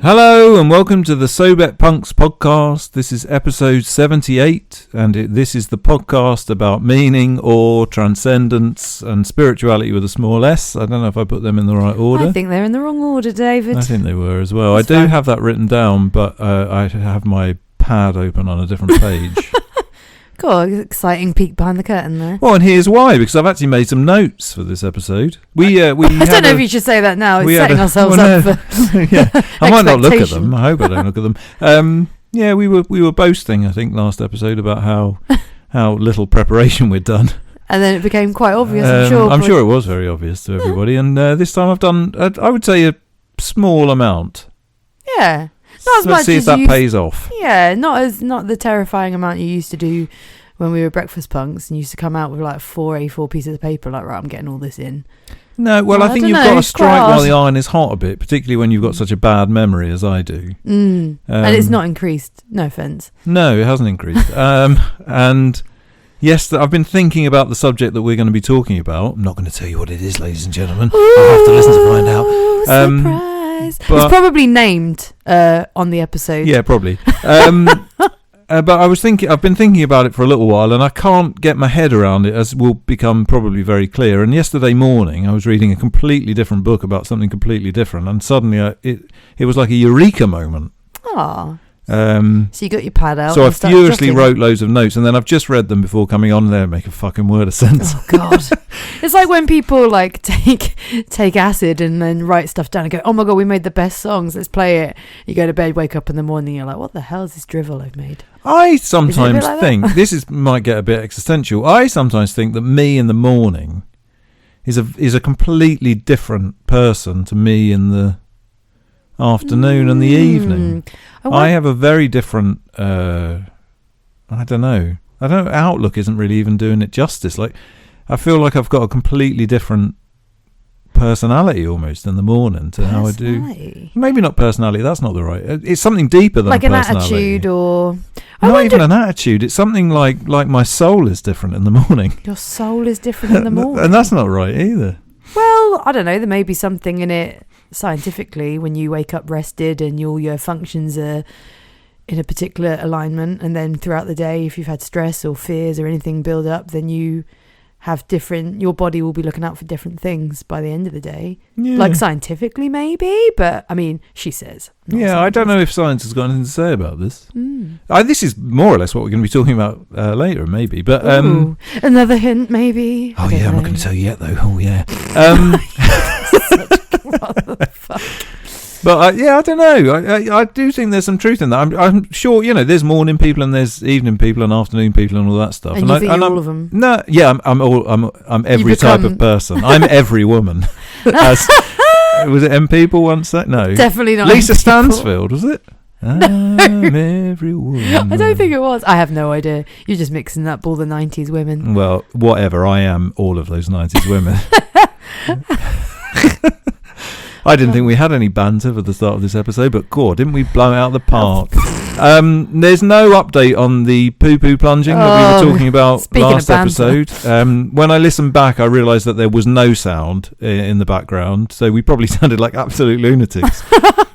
Hello and welcome to the Sobet Punks podcast. This is episode 78 and this is the podcast about meaning or transcendence and spirituality with a small s. I don't know if I put them in the right order. I think they're in the wrong order, David. I think they were as well. That's I do fine. have that written down, but I have my pad open on a different page. God, exciting peek behind the curtain there. Well, and here's why, because I've actually made some notes for this episode. We I don't know if you should say that now. It's setting ourselves up for yeah, I might not look at them. I hope I don't look at them. Yeah, we were boasting, I think, last episode about how little preparation we'd done. And then it became quite obvious, I'm sure it was very obvious to everybody. And this time I've done, I would say, a small amount. Yeah. Not as Let's much see as if that pays off. Yeah, not the terrifying amount you used to do when we were breakfast punks and used to come out with like 4 A4 pieces of paper, like, right, I'm getting all this in. No, well, I think you've got to strike while the iron is hot a bit, particularly when you've got such a bad memory as I do. And it's not increased, no offence. No, it hasn't increased. And yes, I've been thinking about the subject that we're going to be talking about. I'm not going to tell you what it is, ladies and gentlemen. I'll have to listen to find out. Surprise. It's probably named on the episode. Yeah, probably. But I've been thinking about it for a little while, and I can't get my head around it, as will become probably very clear. And yesterday morning, I was reading a completely different book about something completely different, and suddenly it was like a eureka moment. Ah. So you got your pad out. So I furiously wrote loads of notes, and then I've just read them before coming on, and they don't make a fucking word of sense. Oh God! It's like when people like take acid and then write stuff down and go, "Oh my God, we made the best songs. Let's play it." You go to bed, wake up in the morning, you're like, "What the hell is this drivel I've made?" I sometimes think might get a bit existential. I sometimes think that me in the morning is a completely different person to me in the afternoon and the evening. I have a very different I don't know, outlook isn't really even doing it justice. Like, I feel like I've got a completely different personality almost in the morning to how I do. Maybe not personality, that's not the right, it's something deeper than like an attitude, or not even an attitude. It's something like my soul is different in the morning. Your soul is different in the morning. And that's not right either. Well, I don't know, there may be something in it scientifically when you wake up rested and all your functions are in a particular alignment, and then throughout the day, if you've had stress or fears or anything build up, then you have your body will be looking out for different things by the end of the day. Yeah. Like scientifically maybe, but I mean, she says. Yeah, I don't know if science has got anything to say about this. This is more or less what we're going to be talking about later, maybe. But another hint, maybe. Oh yeah, I'm not going to tell you yet, though. Oh yeah. But I don't know. I do think there's some truth in that. I'm sure, there's morning people and there's evening people and afternoon people and all that stuff. And you think you're all of them? No, yeah, I'm every type of person. I'm every woman. Was it M People once said? No, definitely not. Lisa Stansfield, was it? No. I'm every woman. I don't think it was. I have no idea. You're just mixing up all the 90s women. Well, whatever. I am all of those 90s women. I didn't think we had any banter for the start of this episode, but God, didn't we blow it out of the park? There's no update on the poo-poo plunging that we were talking about last episode. When I listened back, I realised that there was no sound in the background, so we probably sounded like absolute lunatics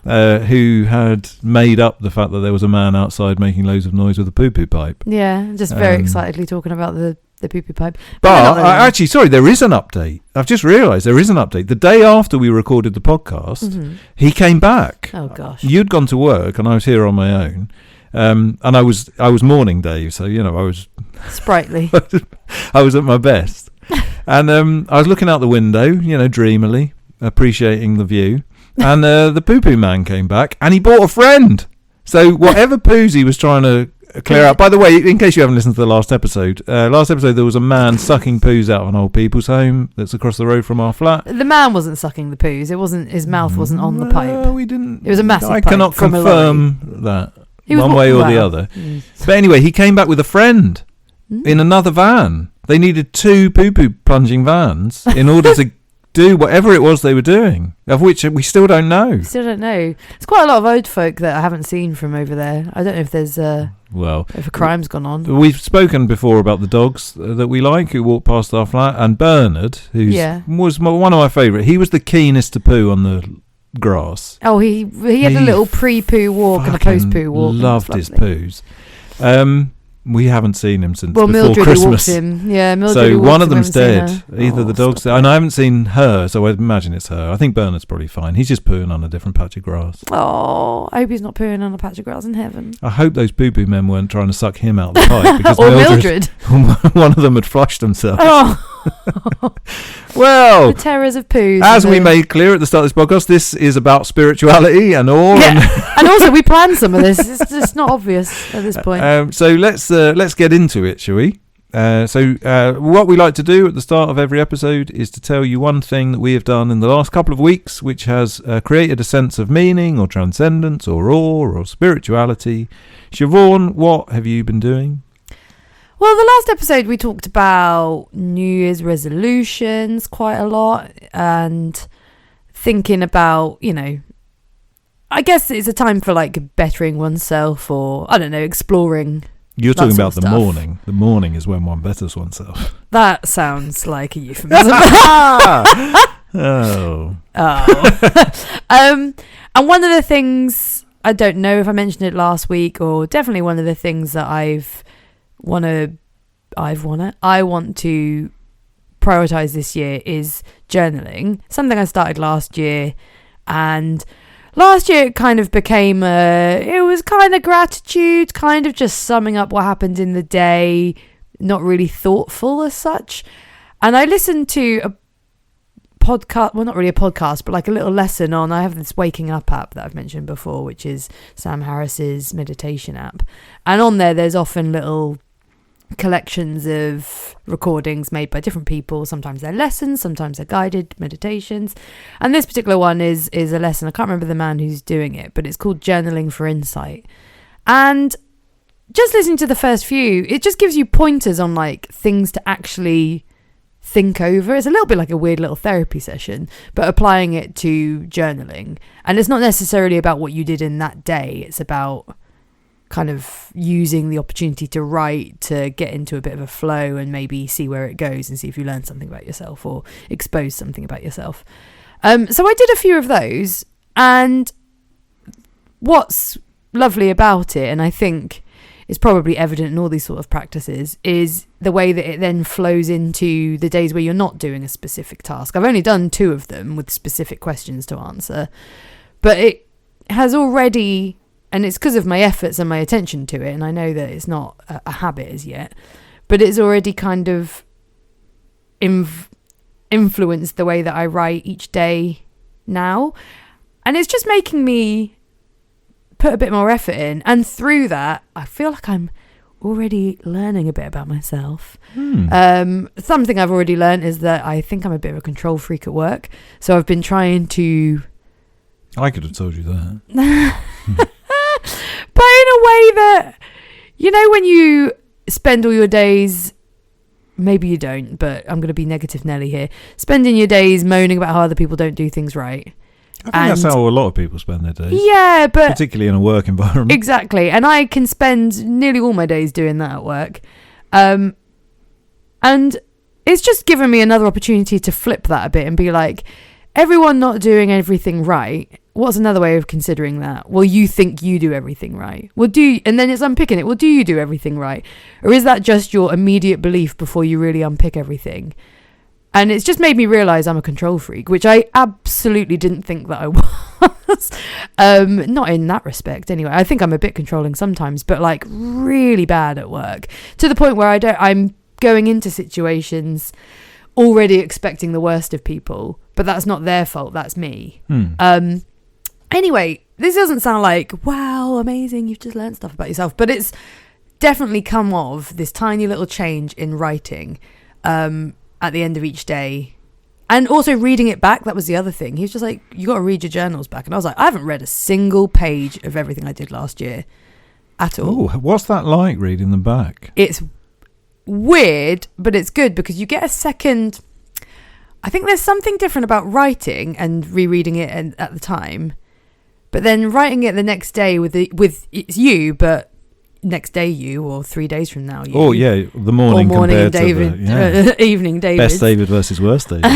who had made up the fact that there was a man outside making loads of noise with a poo-poo pipe. Yeah, just very excitedly talking about the poo-poo pipe. But actually, sorry, there is an update. I've just realised there is an update. The day after we recorded the podcast, he came back. Oh gosh! You'd gone to work, and I was here on my own. And I was morning Dave, so I was sprightly. I was at my best, and I was looking out the window, dreamily appreciating the view. And the poo-poo man came back, and he brought a friend. So whatever poos he was trying to clear out. By the way, in case you haven't listened to the last episode there was a man sucking poos out of an old people's home that's across the road from our flat. The man wasn't sucking the poos. It wasn't. His mouth wasn't on the pipe. We didn't. It was a massive I pipe. cannot confirm that one way or the other. But anyway, he came back with a friend in another van. They needed 2 poo-poo plunging vans in order to do whatever it was they were doing, of which we still don't know. There's quite a lot of old folk that I haven't seen from over there. I don't know if there's if a crime's gone on. We've spoken before about the dogs that we like who walk past our flat, and Bernard, who was one of my favourite. He was the keenest to poo on grass. Oh, he had a little pre-poo walk and a post-poo walk. Loved his poos. We haven't seen him since before Mildred Christmas. Walked him. Yeah, Mildred. So one of him, them's dead. Either the dog's dead. And I haven't seen her, so I imagine it's her. I think Bernard's probably fine. He's just pooing on a different patch of grass. Oh, I hope he's not pooing on a patch of grass in heaven. I hope those boo-boo men weren't trying to suck him out of the pipe. Because or Mildred. One of them had flushed themselves. Oh. Well, the terrors of poos. As we made clear at the start of this podcast, this is about spirituality and all. Yeah. And also, we planned some of this. It's just not obvious at this point. So let's get into it, shall we? What we like to do at the start of every episode is to tell you one thing that we have done in the last couple of weeks, which has created a sense of meaning or transcendence or awe or spirituality. Siobhan, what have you been doing? Well, the last episode we talked about New Year's resolutions quite a lot and thinking about, I guess it's a time for like bettering oneself or, I don't know, exploring. You're talking about the morning. The morning is when one betters oneself. That sounds like a euphemism. Oh. And one of the things, I don't know if I mentioned it last week, or definitely one of the things that I want to prioritize this year is journaling. Something I started last year, and last year it kind of became it was kind of gratitude, kind of just summing up what happened in the day, not really thoughtful as such. And I listened to a podcast, well, not really a podcast, but like a little lesson on, I have this Waking Up app that I've mentioned before, which is Sam Harris's meditation app. And on there's often little collections of recordings made by different people. Sometimes they're lessons, sometimes they're guided meditations, and this particular one is a lesson. I can't remember the man who's doing it, but it's called Journaling for Insight. And just listening to the first few, it just gives you pointers on like things to actually think over. It's a little bit like a weird little therapy session, but applying it to journaling. And it's not necessarily about what you did in that day, it's about kind of using the opportunity to write, to get into a bit of a flow and maybe see where it goes and see if you learn something about yourself or expose something about yourself. So I did a few of those, and what's lovely about it, and I think is probably evident in all these sort of practices, is the way that it then flows into the days where you're not doing a specific task. I've only done 2 of them with specific questions to answer, but it has already, and it's because of my efforts and my attention to it, and I know that it's not a habit as yet, but it's already kind of influenced the way that I write each day now. And it's just making me put a bit more effort in. And through that, I feel like I'm already learning a bit about myself. Something I've already learned is that I think I'm a bit of a control freak at work. So I've been trying to... I could have told you that. But in a way that, when you spend all your days, maybe you don't, but I'm going to be negative Nelly here, spending your days moaning about how other people don't do things right. I think that's how a lot of people spend their days. Yeah, but... particularly in a work environment. Exactly. And I can spend nearly all my days doing that at work. And it's just given me another opportunity to flip that a bit and be like, everyone not doing everything right, what's another way of considering that? Well, you think you do everything right. Well, and then it's unpicking it. Well, do you do everything right? Or is that just your immediate belief before you really unpick everything? And it's just made me realise I'm a control freak, which I absolutely didn't think that I was. Not in that respect, anyway. I think I'm a bit controlling sometimes, but like really bad at work. To the point where I'm going into situations already expecting the worst of people, but that's not their fault, that's me. Anyway, this doesn't sound like, wow, amazing, you've just learned stuff about yourself, but it's definitely come of this tiny little change in writing at the end of each day. And also reading it back, that was the other thing. He was just like, you got to read your journals back. And I was like, I haven't read a single page of everything I did last year at all. Oh, what's that like, reading them back? It's weird, but it's good because you get a second... I think there's something different about writing and rereading it at the time, but then writing it the next day with it's you, but next day you, or 3 days from now you. Oh yeah, the morning compared David, to the evening David. Best David versus worst David.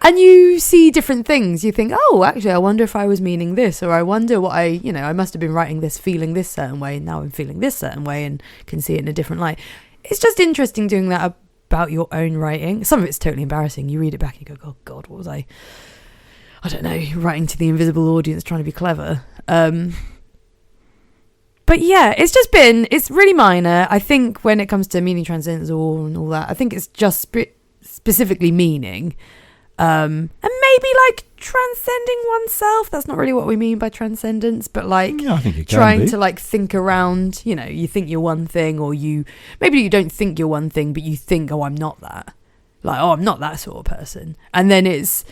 And you see different things. You think, oh, actually, I wonder if I was meaning this, or I wonder what I must have been writing this, feeling this certain way, and now I'm feeling this certain way, and can see it in a different light. It's just interesting doing that about your own writing. Some of it's totally embarrassing. You read it back and you go, oh God, what was I don't know, writing to the invisible audience, trying to be clever. But yeah, it's really minor. I think when it comes to meaning transcends all and all that, I think it's just specifically meaning. And maybe like transcending oneself. That's not really what we mean by transcendence, but like I think it can trying be. to like think around, you think you're one thing, or maybe you don't think you're one thing, but you think, oh, I'm not that. Like, oh, I'm not that sort of person. And then it's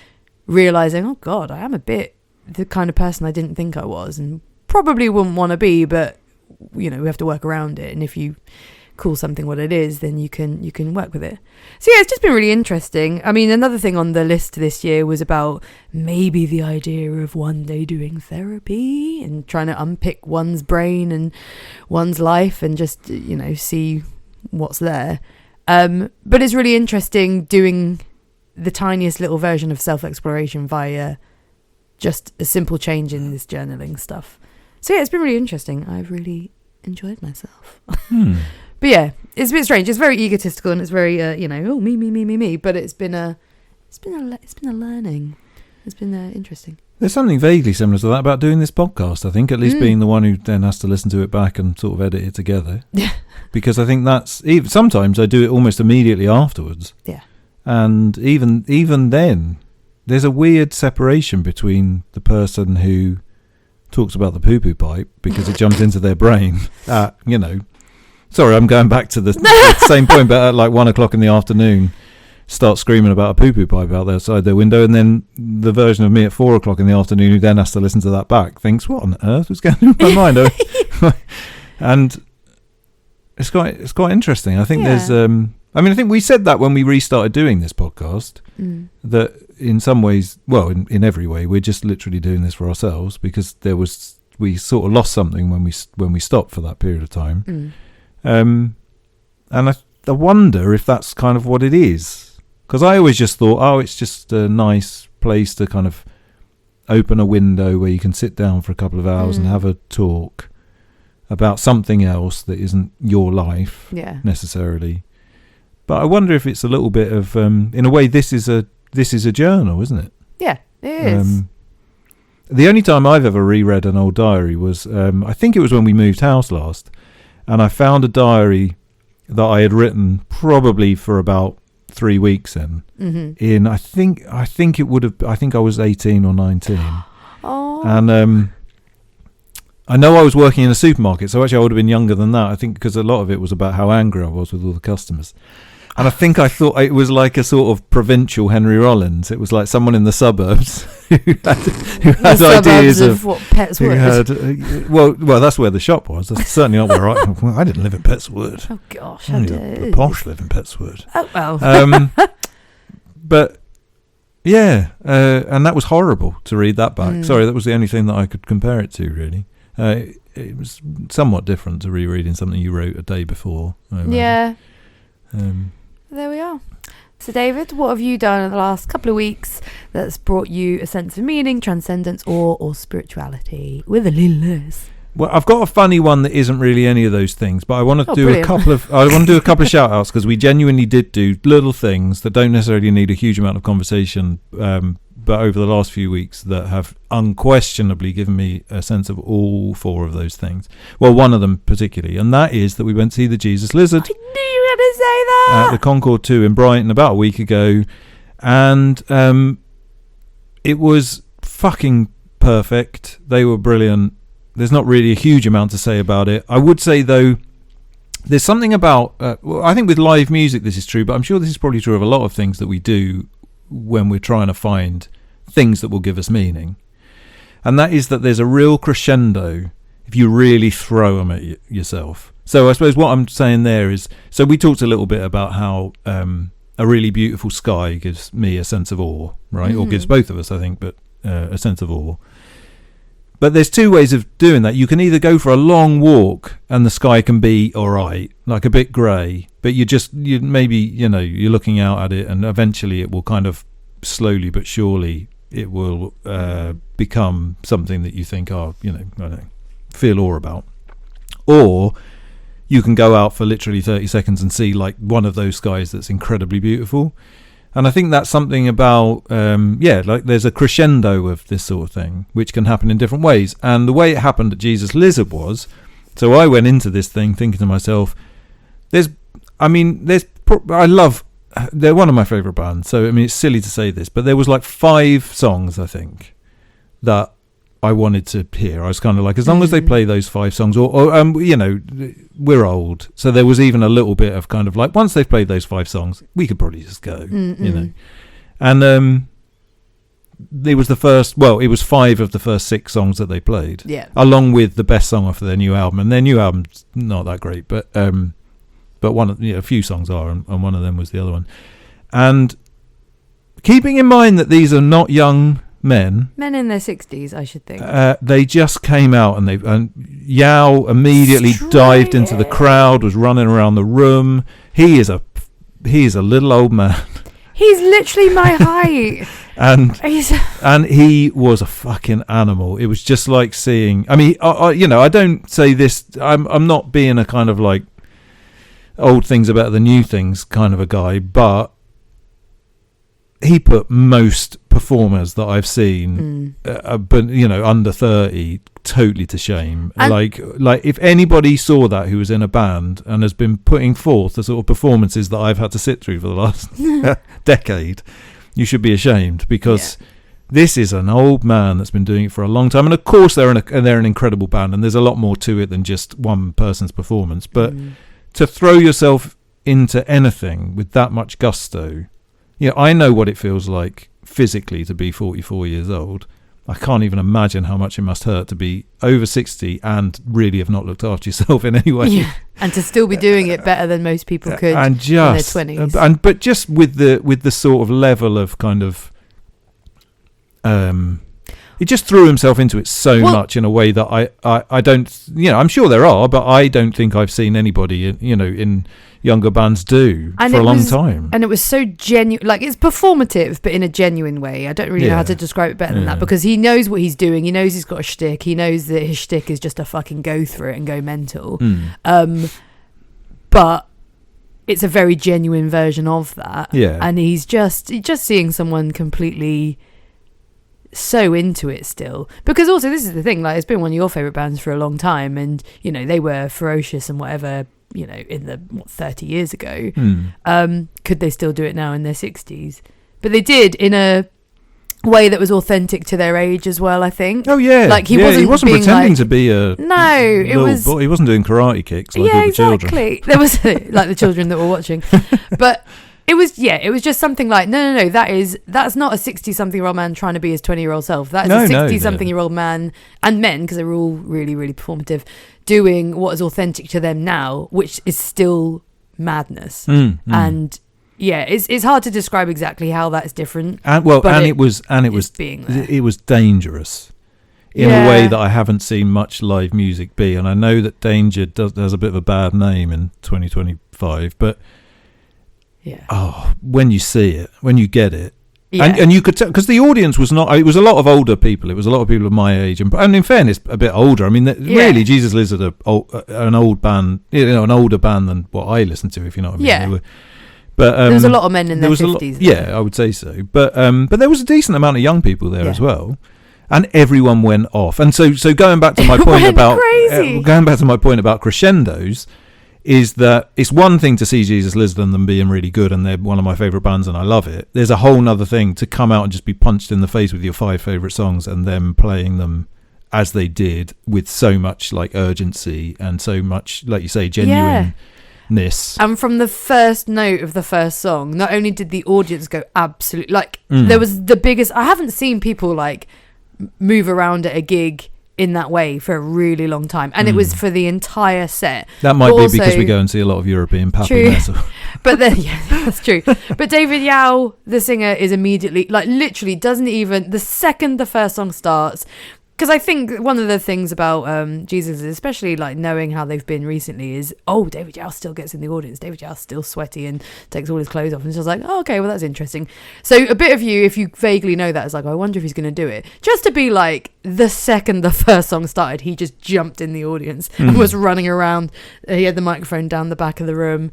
realizing, oh God, I am a bit the kind of person I didn't think I was, and probably wouldn't want to be, but we have to work around it. And if you call something what it is, then you can work with it. So yeah, it's just been really interesting. I mean, another thing on the list this year was about maybe the idea of one day doing therapy and trying to unpick one's brain and one's life and just see what's there. But it's really interesting doing the tiniest little version of self-exploration via just a simple change in this journaling stuff. So yeah, it's been really interesting. I've really enjoyed myself. But yeah, it's a bit strange. It's very egotistical and it's very, me. But it's been a learning. It's been interesting. There's something vaguely similar to that about doing this podcast, I think, at least being the one who then has to listen to it back and sort of edit it together. Yeah. Because I think sometimes I do it almost immediately afterwards. Yeah. And even then, there's a weird separation between the person who talks about the poo-poo pipe because it jumps into their brain at, sorry, I'm going back to the same point, but at like 1 o'clock in the afternoon, start screaming about a poo-poo pipe out there outside their window, and then the version of me at 4 o'clock in the afternoon who then has to listen to that back thinks, what on earth was going on in my mind? And it's quite interesting. I think there's I think we said that when we restarted doing this podcast, that in some ways, well, in every way, we're just literally doing this for ourselves because we sort of lost something when we stopped for that period of time. And I wonder if that's kind of what it is, because I always just thought, oh, it's just a nice place to kind of open a window where you can sit down for a couple of hours and have a talk about something else that isn't your life necessarily. But I wonder if it's a little bit of, in a way, this is a journal, isn't it? Yeah, it is. The only time I've ever reread an old diary was, I think it was when we moved house last, and I found a diary that I had written probably for about 3 weeks in I think I was 18 or 19. Oh. And I know I was working in a supermarket, so actually I would have been younger than that, I think, because a lot of it was about how angry I was with all the customers. And I thought it was like a sort of provincial Henry Rollins. It was like someone in the suburbs who had ideas of what Pets Wood. Well, that's where the shop was. That's certainly not where I didn't live in Pets Wood. Oh gosh, the posh live in Pets Wood. Oh well. But yeah, and that was horrible to read that back. Sorry, that was the only thing that I could compare it to, really. It was somewhat different to rereading something you wrote a day before. Yeah. There we are. So David, what have you done in the last couple of weeks that's brought you a sense of meaning, transcendence, or spirituality with a little less? Well, I've got a funny one that isn't really any of those things, but I want to do a couple of shout outs because we genuinely did do little things that don't necessarily need a huge amount of conversation, but over the last few weeks that have unquestionably given me a sense of all four of those things. Well, one of them particularly, and that is that we went to see the Jesus Lizard. I knew you were going to say that! At the Concord 2 in Brighton about a week ago, and it was fucking perfect. They were brilliant. There's not really a huge amount to say about it. I would say, though, there's something about... I think with live music this is true, but I'm sure this is probably true of a lot of things that we do when we're trying to find things that will give us meaning. And that is that there's a real crescendo if you really throw them at yourself. So I suppose what I'm saying there is... So we talked a little bit about how a really beautiful sky gives me a sense of awe, right? Mm-hmm. Or gives both of us, I think, but a sense of awe. But there's two ways of doing that. You can either go for a long walk and the sky can be all right, like a bit grey, but you're looking out at it, and eventually it will kind of slowly but surely it will become something that you think, I don't know, feel awe about. Or you can go out for literally 30 seconds and see like one of those skies that's incredibly beautiful. And I think that's something about, like there's a crescendo of this sort of thing, which can happen in different ways. And the way it happened at Jesus Lizard was, so I went into this thing thinking to myself, they're one of my favourite bands. So, I mean, it's silly to say this, but there was like 5 songs, I think, that I wanted to hear. I was kind of like, as long as they play those 5 songs, or we're old, so there was even a little bit of kind of like, once they've played those 5 songs, we could probably just go, And it was it was 5 of the first 6 songs that they played, along with the best song off of their new album, and their new album's not that great, but one, a few songs are, and one of them was the other one. And keeping in mind that these are not young men in their 60s, I should think, they just came out, and Yao immediately dived into the crowd, was running around the room. He is a little old man. He's literally my height. and he was a fucking animal. It was just like seeing, I mean, I don't say this, I'm not being a kind of like old things about the new things kind of a guy, but he put most performers that I've seen, under 30, totally to shame. And like if anybody saw that who was in a band and has been putting forth the sort of performances that I've had to sit through for the last decade, you should be ashamed, because this is an old man that's been doing it for a long time. And of course they're an incredible band, and there's a lot more to it than just one person's performance. But to throw yourself into anything with that much gusto, I know what it feels like physically to be 44 years old. I can't even imagine how much it must hurt to be over 60 and really have not looked after yourself in any way. Yeah, and to still be doing it better than most people could in their 20s. But just with the sort of level of kind of... he just threw himself into it so much in a way that I don't... I'm sure there are, but I don't think I've seen anybody, in younger bands do for a long time. And it was so genuine, like it's performative, but in a genuine way. I don't really know how to describe it better than that, because he knows what he's doing. He knows he's got a shtick. He knows that his shtick is just to fucking go through it and go mental. But it's a very genuine version of that. Yeah. And he's just seeing someone completely so into it still, because also this is the thing, like it's been one of your favorite bands for a long time, and they were ferocious and whatever, in the 30 years ago. Could they still do it now in their 60s? But they did, in a way that was authentic to their age as well, I think. Oh yeah, like he wasn't pretending to be a it was boy. He wasn't doing karate kicks like all the children. There was like the children that were watching, but it was just something like no, that's not a 60-something-year-old man trying to be his 20-year-old self. That's a 60-something-year-old man, and men, because they were all really, really performative, doing what is authentic to them now, which is still madness. And it's hard to describe exactly how that's different. It was dangerous in a way that I haven't seen much live music be. And I know that danger does a bit of a bad name in 2025, but when you see it, when you get it, and you could tell, because the audience was not, it was a lot of older people. It was a lot of people of my age, and in fairness, a bit older. I mean, really, Jesus Lizard are an old band, an older band than what I listened to, if you know what I mean. But there was a lot of men in their 50s. I would say so. But there was a decent amount of young people there as well, and everyone went off. And so going back to my point about crescendos, is that it's one thing to see Jesus Lizard and them being really good, and they're one of my favourite bands and I love it. There's a whole nother thing to come out and just be punched in the face with your 5 favourite songs and them playing them as they did, with so much like urgency and so much, like you say, genuineness. And from the first note of the first song, not only did the audience go absolutely, like there was the biggest, I haven't seen people like move around at a gig in that way for a really long time, and it was for the entire set. That might be because we go and see a lot of European pappy metal. But then that's true. But David Yao, the singer, is immediately, like, literally doesn't even, the second the first song starts, Because I think one of the things about Jesus, especially like knowing how they've been recently, is David Joust still gets in the audience. David Joust still sweaty and takes all his clothes off, and it's just like, okay, well that's interesting. So a bit of you, if you vaguely know that, is like, I wonder if he's going to do it. Just to be like, the second the first song started, he just jumped in the audience and was running around. He had the microphone down the back of the room.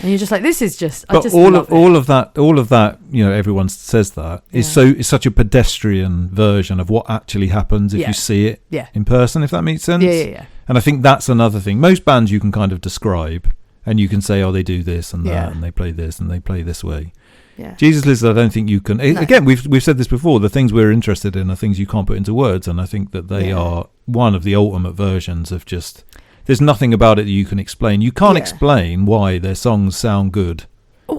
And you're just like, this is just. But all of that, everyone says that is such a pedestrian version of what actually happens if you see it in person. If that makes sense. Yeah. And I think that's another thing. Most bands you can kind of describe, and you can say, oh, they do this and that, and they play this and they play this way. Yeah. Jesus Lizard, I don't think you can. No. Again, we've said this before. The things we're interested in are things you can't put into words, and I think that they are one of the ultimate versions of just. There's nothing about it that you can explain. You can't explain why their songs sound good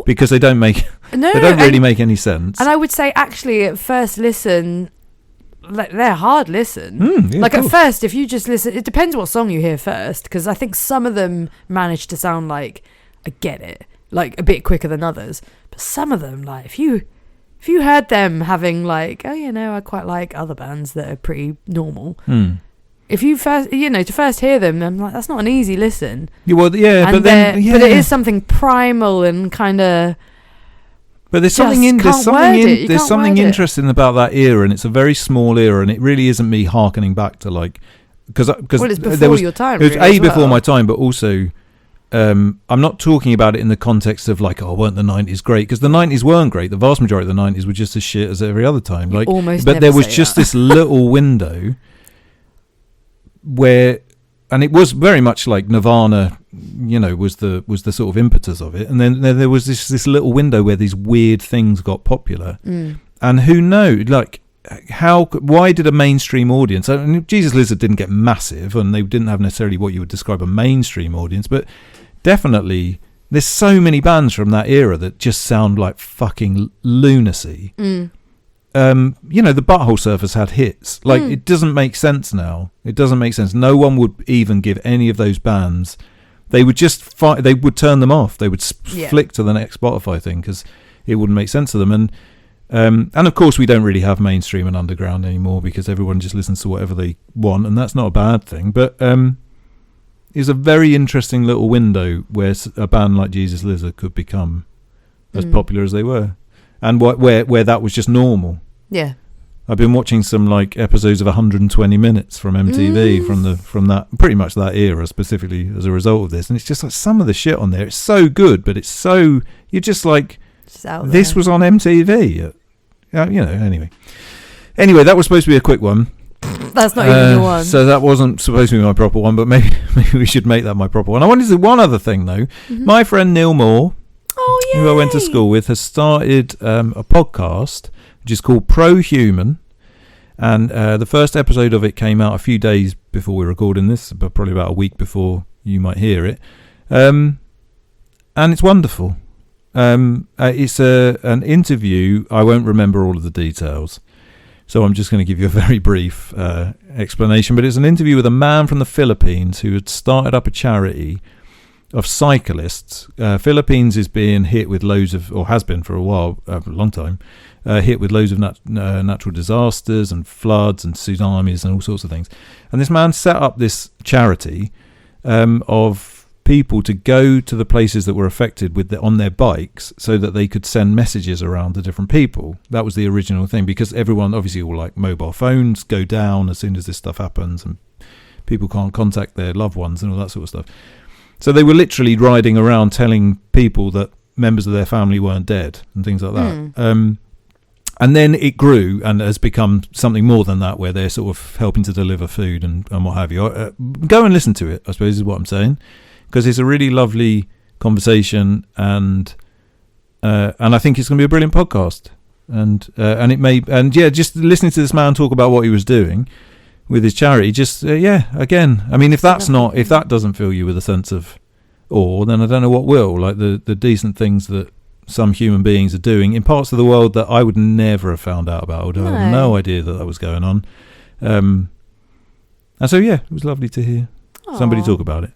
because they don't make really make any sense. And I would say actually at first listen, like they're hard listen. Like at first, if you just listen, it depends what song you hear first, because I think some of them manage to sound like I get it, like a bit quicker than others. But some of them, like if you heard them having like, I quite like other bands that are pretty normal. If you first, to first hear them, I'm like, that's not an easy listen. But it is something primal and kind of. But there's something interesting about that era, and it's a very small era, and it really isn't me hearkening back to like because it's before your time. It was before my time, but also. I'm not talking about it in the context of like, weren't the 90s great? Because the 90s weren't great. The vast majority of the 90s were just as shit as every other time. Like, but there was just this little window. Where, and it was very much like Nirvana, was the sort of impetus of it, and then there was this little window where these weird things got popular, and who knows, like why did a mainstream audience? I mean, Jesus Lizard didn't get massive, and they didn't have necessarily what you would describe a mainstream audience, but definitely there's so many bands from that era that just sound like fucking lunacy. The Butthole Surfers had hits. Like, it doesn't make sense now. It doesn't make sense. No one would even give any of those bands. They would just they would turn them off. They would flick to the next Spotify thing because it wouldn't make sense to them. And of course, we don't really have mainstream and underground anymore because everyone just listens to whatever they want, and that's not a bad thing. But it's a very interesting little window where a band like Jesus Lizard could become as popular as they were. And where that was just normal. Yeah, I've been watching some like episodes of 120 Minutes from MTV from that pretty much that era specifically as a result of this, and it's just like some of the shit on there. It's so good, but it's so you're just like this was on MTV. Anyway, that was supposed to be a quick one. That's not even the one. So that wasn't supposed to be my proper one, but maybe we should make that my proper one. I wanted to do one other thing though. My friend Neil Moore. Who I went to school with, has started a podcast which is called Pro-Human, and the first episode of it came out a few days before we're recording this, but probably about a week before you might hear it, and it's wonderful. It's an interview. I won't remember all of the details, so I'm just going to give you a very brief explanation, but it's an interview with a man from the Philippines who had started up a charity of cyclists. Philippines is being hit with loads of, or has been for a while, a long time, hit with loads of natural disasters and floods and tsunamis and all sorts of things. And this man set up this charity of people to go to the places that were affected on their bikes so that they could send messages around to different people. That was the original thing, because everyone, obviously all like mobile phones go down as soon as this stuff happens and people can't contact their loved ones and all that sort of stuff. So they were literally riding around telling people that members of their family weren't dead and things like that. And then it grew and has become something more than that, where they're sort of helping to deliver food and what have you. Go and listen to it, I suppose is what I'm saying, because it's a really lovely conversation, and I think it's going to be a brilliant podcast. And just listening to this man talk about what he was doing with his charity, again, I mean, if that doesn't fill you with a sense of awe, then I don't know what will. Like the decent things that some human beings are doing in parts of the world that I would never have found out about. I would have no idea that was going on. And so, it was lovely to hear somebody talk about it.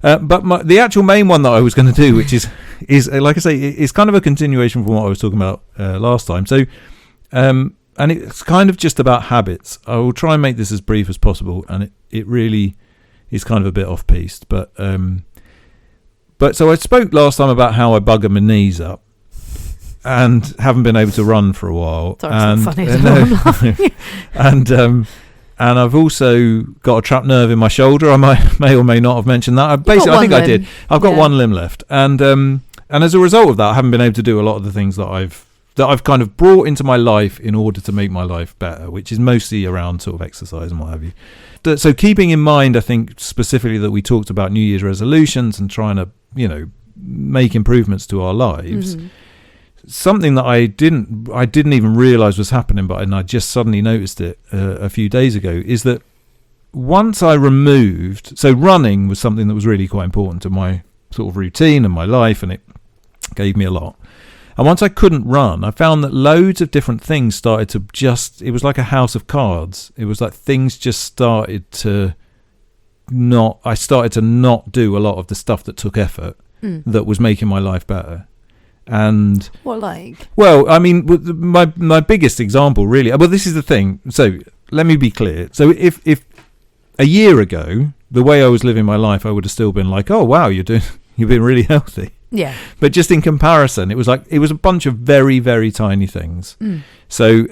But the actual main one that I was going to do, which is like I say, it's kind of a continuation from what I was talking about last time. So and it's kind of just about habits. I will try and make this as brief as possible, and it really is kind of a bit off-piste. But so I spoke last time about how I bugger my knees up and haven't been able to run for a while. Sorry, it's not funny. And I've also got a trapped nerve in my shoulder. I may or may not have mentioned that. I think I did. I've got one limb left, and as a result of that, I haven't been able to do a lot of the things that I've kind of brought into my life in order to make my life better, which is mostly around sort of exercise and what have you. So keeping in mind, I think specifically that we talked about New Year's resolutions and trying to, make improvements to our lives. Mm-hmm. Something that I didn't even realise was happening, and I just suddenly noticed it a few days ago, is that once I removed... So running was something that was really quite important to my sort of routine and my life, and it gave me a lot. And once I couldn't run, I found that loads of different things started to just... It was like a house of cards. It was like things just started to not... I started to not do a lot of the stuff that took effort that was making my life better. And what, like? Well, I mean, my biggest example, really. Well, this is the thing. So let me be clear. So if a year ago, the way I was living my life, I would have still been like, oh wow, you've been really healthy. Yeah. But just in comparison, it was a bunch of very, very tiny things. So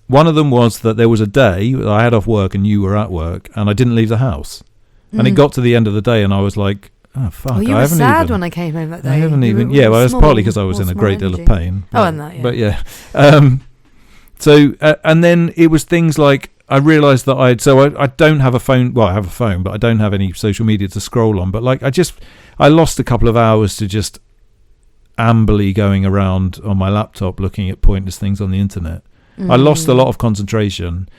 one of them was that there was a day I had off work and you were at work, and I didn't leave the house. And it got to the end of the day, and I was like, oh fuck! Well, you were sad when I came home that day. I haven't even. Yeah, well, it's partly because I was in a great deal of pain. But, and that. Yeah. But yeah. So and then it was things like I realised that I don't have a phone. Well, I have a phone, but I don't have any social media to scroll on. But like I lost a couple of hours to just ambly going around on my laptop looking at pointless things on the internet. I lost a lot of concentration.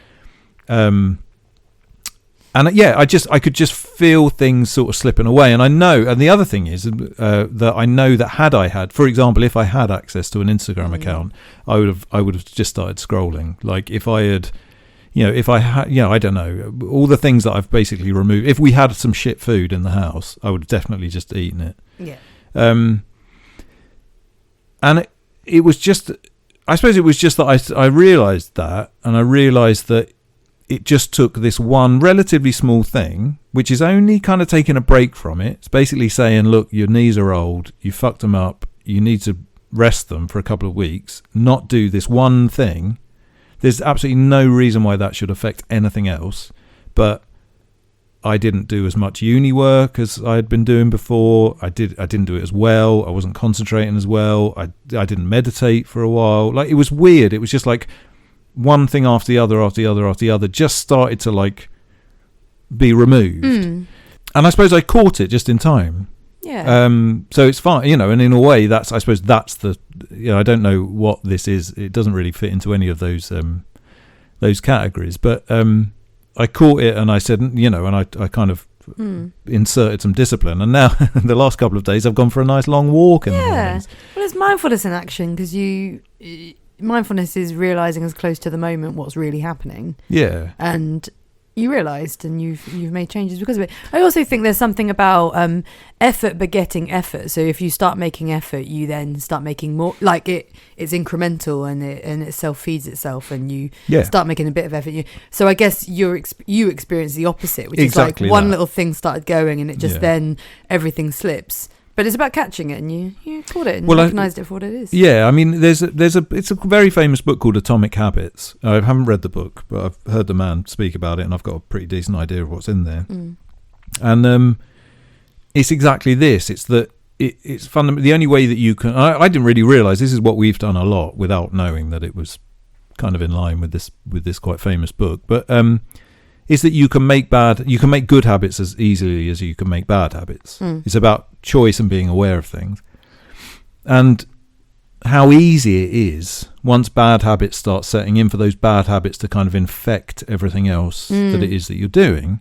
And I could just feel things sort of slipping away. And I know, and the other thing is that I know that for example, if I had access to an Instagram account, I would have just started scrolling. Like if I had, I don't know, all the things that I've basically removed. If we had some shit food in the house, I would have definitely just eaten it. Yeah. And it was just, I suppose it was just that I realised that, and I realised that it just took this one relatively small thing, which is only kind of taking a break from it. It's basically saying, look, your knees are old, you fucked them up, you need to rest them for a couple of weeks, not do this one thing. There's absolutely no reason why that should affect anything else. But I didn't do as much uni work as I had been doing before. I didn't do it as well. I wasn't concentrating as well. I didn't meditate for a while. Like, it was weird. It was just like one thing after the other just started to like be removed. And I suppose I caught it just in time. Yeah. So it's fine, and in a way I suppose that's the, I don't know what this is. It doesn't really fit into any of those categories, but I caught it and I said, and I kind of inserted some discipline, and now the last couple of days I've gone for a nice long walk in the mornings. Well, it's mindfulness in action, because mindfulness is realizing as close to the moment what's really happening. Yeah. And you realized, and you've made changes because of it. I also think there's something about effort begetting effort. So if you start making effort, you then start making more. Like it's incremental, and it self feeds itself, and you start making a bit of effort. So I guess you experience the opposite, which exactly is like one little thing started going, and it just then everything slips. But it's about catching it, and you caught it and recognised it for what it is. Yeah, I mean, it's a very famous book called Atomic Habits. I haven't read the book, but I've heard the man speak about it, and I've got a pretty decent idea of what's in there. And it's exactly this. It's that it's fundamentally the only way that you can. I didn't really realise this is what we've done a lot without knowing that it was kind of in line with this quite famous book, but. Is that you can make good habits as easily as you can make bad habits. It's about choice and being aware of things, and how easy it is once bad habits start setting in for those bad habits to kind of infect everything else that it is that you're doing.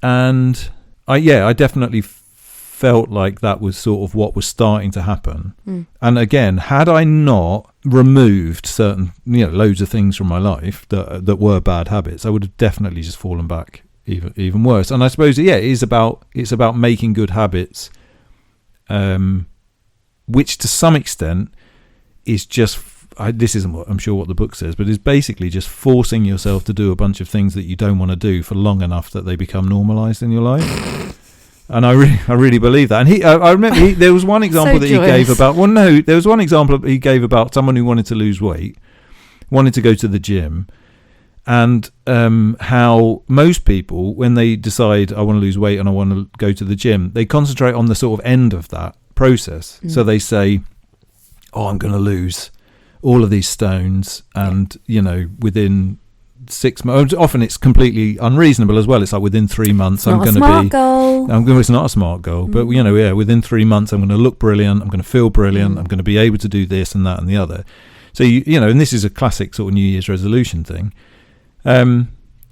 And I definitely felt like that was sort of what was starting to happen. And again, had I not removed certain loads of things from my life that were bad habits, I would have definitely just fallen back even worse. And I suppose it's about making good habits, which to some extent is just this isn't what I'm sure what the book says, but it's basically just forcing yourself to do a bunch of things that you don't want to do for long enough that they become normalized in your life. And I really believe that. And I remember there was one example that he gave about. Well, no, there was one example he gave about someone who wanted to lose weight, wanted to go to the gym, and how most people, when they decide I want to lose weight and I want to go to the gym, they concentrate on the sort of end of that process. So they say, "Oh, I'm going to lose all of these stones," and within 6 months. Often it's completely unreasonable as well. It's like within 3 months I'm going to be. It's not a smart goal, but within 3 months I'm going to look brilliant. I'm going to feel brilliant. I'm going to be able to do this and that and the other. So and this is a classic sort of New Year's resolution thing. And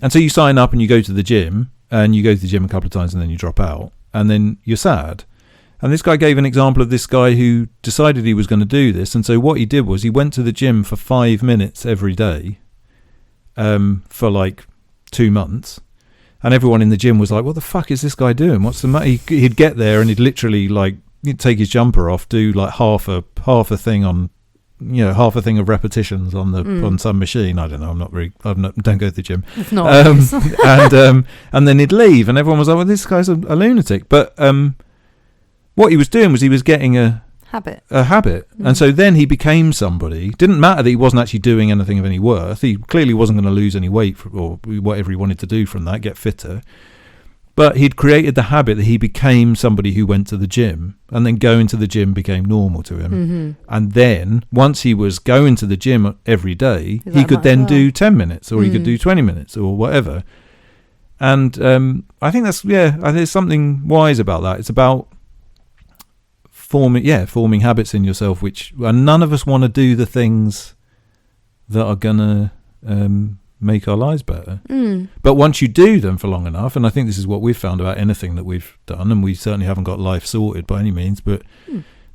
so you sign up and you go to the gym, and you go to the gym a couple of times and then you drop out, and then you're sad. And this guy gave an example of this guy who decided he was going to do this, and so what he did was he went to the gym for 5 minutes every day. For like 2 months, and everyone in the gym was like, "What the fuck is this guy doing? What's the matter?" He'd get there and he'd literally he'd take his jumper off, do like half a thing on, half a thing of repetitions on the on some machine. I don't know. Don't go to the gym. It's not. And then he'd leave, and everyone was like, "Well, this guy's a lunatic." But what he was doing was he was getting a habit. And so then he became somebody. Didn't matter that he wasn't actually doing anything of any worth. He clearly wasn't going to lose any weight or whatever he wanted to do from that, get fitter. But he'd created the habit that he became somebody who went to the gym, and then going to the gym became normal to him. And then once he was going to the gym every day, he could then do 10 minutes or he could do 20 minutes or whatever. And I think there's something wise about that. It's about forming habits in yourself, and none of us want to do the things that are gonna make our lives better. But once you do them for long enough, and I think this is what we've found about anything that we've done, and we certainly haven't got life sorted by any means, but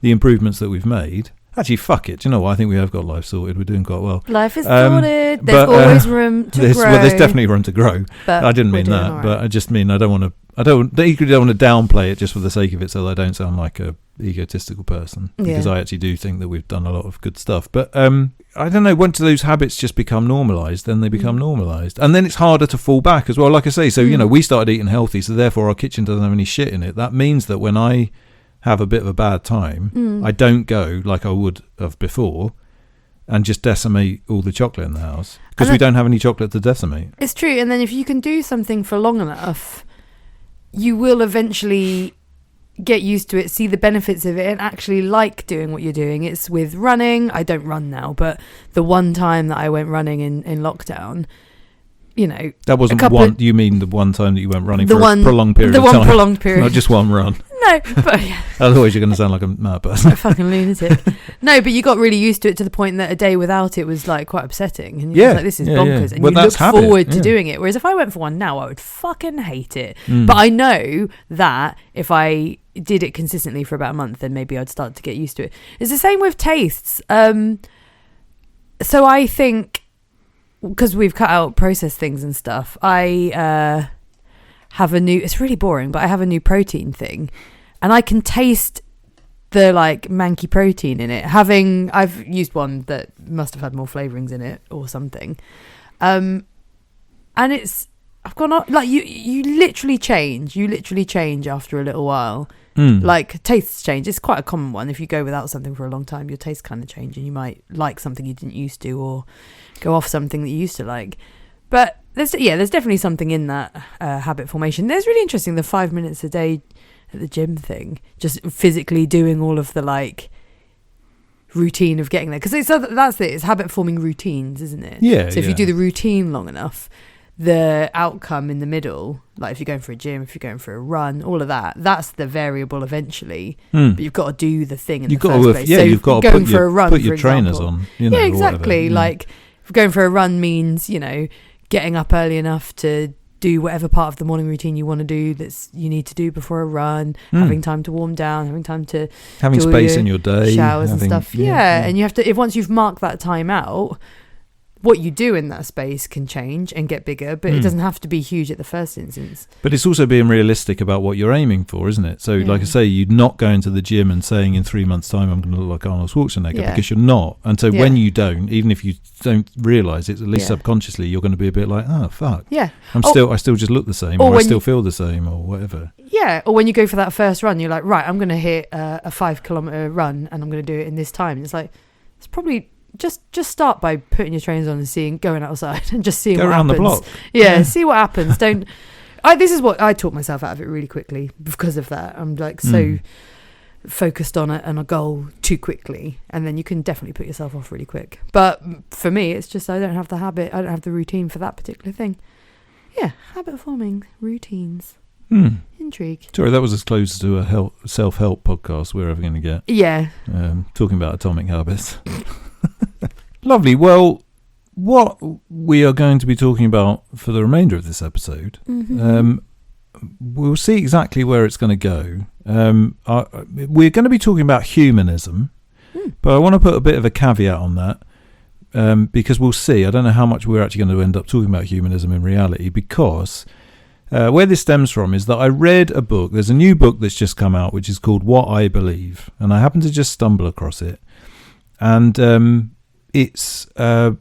the improvements that we've made, actually, fuck it, do you know what? I think we have got life sorted. We're doing quite well. Life is sorted. There's always room to grow. Well, there's definitely room to grow. But I didn't mean that. Right. But I just mean I don't want to downplay it just for the sake of it, so that I don't sound like a egotistical person, because I actually do think that we've done a lot of good stuff. But I don't know, once those habits just become normalized, then they become normalized, and then it's harder to fall back as well. Like I say, so we started eating healthy, so therefore our kitchen doesn't have any shit in it. That means that when I have a bit of a bad time, I don't go like I would have before and just decimate all the chocolate in the house, because we don't have any chocolate to decimate. It's true. And then if you can do something for long enough, you will eventually get used to it, see the benefits of it, and actually like doing what you're doing. It's with running. I don't run now, but the one time that I went running in lockdown, that wasn't you mean the one time that you went running for a prolonged period of time? The one prolonged period. Not just one run. No, but otherwise you're going to sound like a mad person. A fucking lunatic. No, but you got really used to it to the point that a day without it was like quite upsetting, and you're like, this is bonkers, and you look forward to doing it. Whereas if I went for one now, I would fucking hate it. But I know that if I did it consistently for about a month, then maybe I'd start to get used to it. It's the same with tastes. So I think, because we've cut out processed things and stuff, I have it's really boring, but I have a new protein thing, and I can taste the manky protein in it. I've used one that must have had more flavorings in it or something, and I've gone on, you literally change after a little while. Tastes change. It's quite a common one. If you go without something for a long time, your taste kind of change, and you might like something you didn't used to, or go off something that you used to like. But there's definitely something in that habit formation. There's really interesting, the 5 minutes a day at the gym thing, just physically doing all of the routine of getting there, because that's it. It's habit forming routines, isn't it? Yeah. So if you do the routine long enough, the outcome in the middle, like if you're going for a gym, if you're going for a run, all of that's the variable eventually. But you've got to do the thing in the first place. So you've got to put your trainers on. Exactly. If going for a run means getting up early enough to do whatever part of the morning routine you want to do you need to do before a run, having time to warm down, having space in your day, showers and stuff. And you have to, once you've marked that time out, what you do in that space can change and get bigger, but it doesn't have to be huge at the first instance. But it's also being realistic about what you're aiming for, isn't it? So, like I say, you're not going to the gym and saying in 3 months' time I'm going to look like Arnold Schwarzenegger, because you're not. And so when you don't, even if you don't realise it, at least subconsciously, you're going to be a bit like, oh, fuck. Yeah. I still just look the same, or I still feel the same, or whatever. Yeah. Or when you go for that first run, you're like, right, I'm going to hit a 5 kilometre run and I'm going to do it in this time. And it's like, it's probably... Just start by putting your trainers on and going outside and just seeing what happens. Go around the block. Yeah, see what happens. This is what I talk myself out of it really quickly because of that. I'm like so focused on a goal too quickly, and then you can definitely put yourself off really quick. But for me, it's just I don't have the habit. I don't have the routine for that particular thing. Yeah, habit forming routines. Intrigue. Sorry, that was as close to a self-help podcast we're ever going to get. Yeah. Talking about atomic habits. Lovely. Well, what we are going to be talking about for the remainder of this episode, we'll see exactly where it's going to go. We're going to be talking about humanism, but I want to put a bit of a caveat on that, because we'll see. I don't know how much we're actually going to end up talking about humanism in reality, because where this stems from is that I read a book. There's a new book that's just come out, which is called What I Believe, and I happened to just stumble across it. And it's a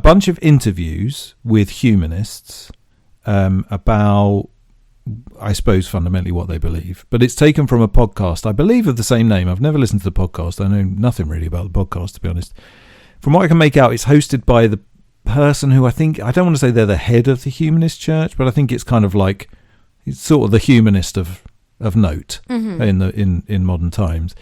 bunch of interviews with humanists about, I suppose, fundamentally what they believe. But it's taken from a podcast, I believe, of the same name. I've never listened to the podcast. I know nothing really about the podcast, to be honest. From what I can make out, it's hosted by the person who I don't want to say they're the head of the humanist church, but I think it's kind of like, it's sort of the humanist of note in modern times.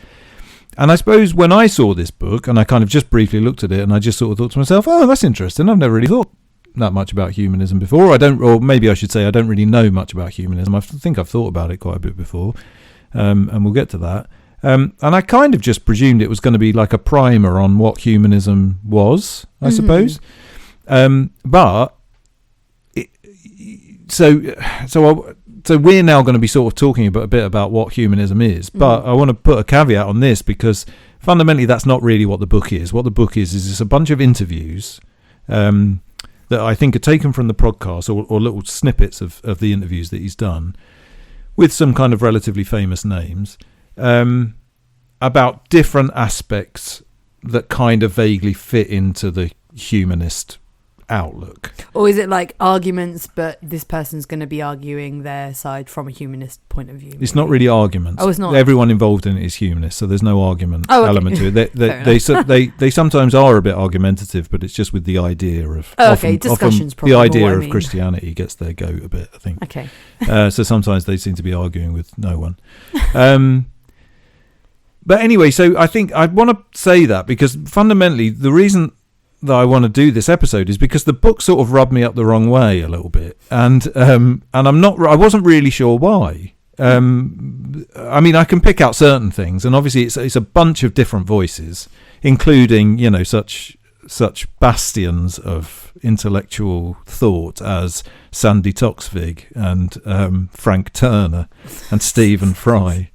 And I suppose when I saw this book, and I kind of just briefly looked at it, and I just sort of thought to myself, oh, that's interesting. I've never really thought that much about humanism before. Or maybe I should say I don't really know much about humanism. I think I've thought about it quite a bit before, and we'll get to that. And I kind of just presumed it was going to be like a primer on what humanism was, I suppose. So we're now going to be sort of talking a bit about what humanism is, but I want to put a caveat on this, because fundamentally that's not really what the book is. What the book is it's a bunch of interviews that I think are taken from the podcast, or little snippets of the interviews that he's done with some kind of relatively famous names, about different aspects that kind of vaguely fit into the humanist outlook. Or is it like arguments, but this person's going to be arguing their side from a humanist point of view? Maybe? It's not really arguments. Oh, it's not. Everyone involved in it is humanist, so there's no argument element to it. They sometimes are a bit argumentative, but it's just with the idea of discussions. Often the idea of Christianity gets their goat a bit, I think. Okay. So sometimes they seem to be arguing with no one. But anyway, so I think I want to say that because fundamentally the reason that I want to do this episode is because the book sort of rubbed me up the wrong way a little bit, and I wasn't really sure why. I mean, I can pick out certain things, and obviously it's a bunch of different voices, including such bastions of intellectual thought as Sandy Toksvig and Frank Turner and Stephen Fry.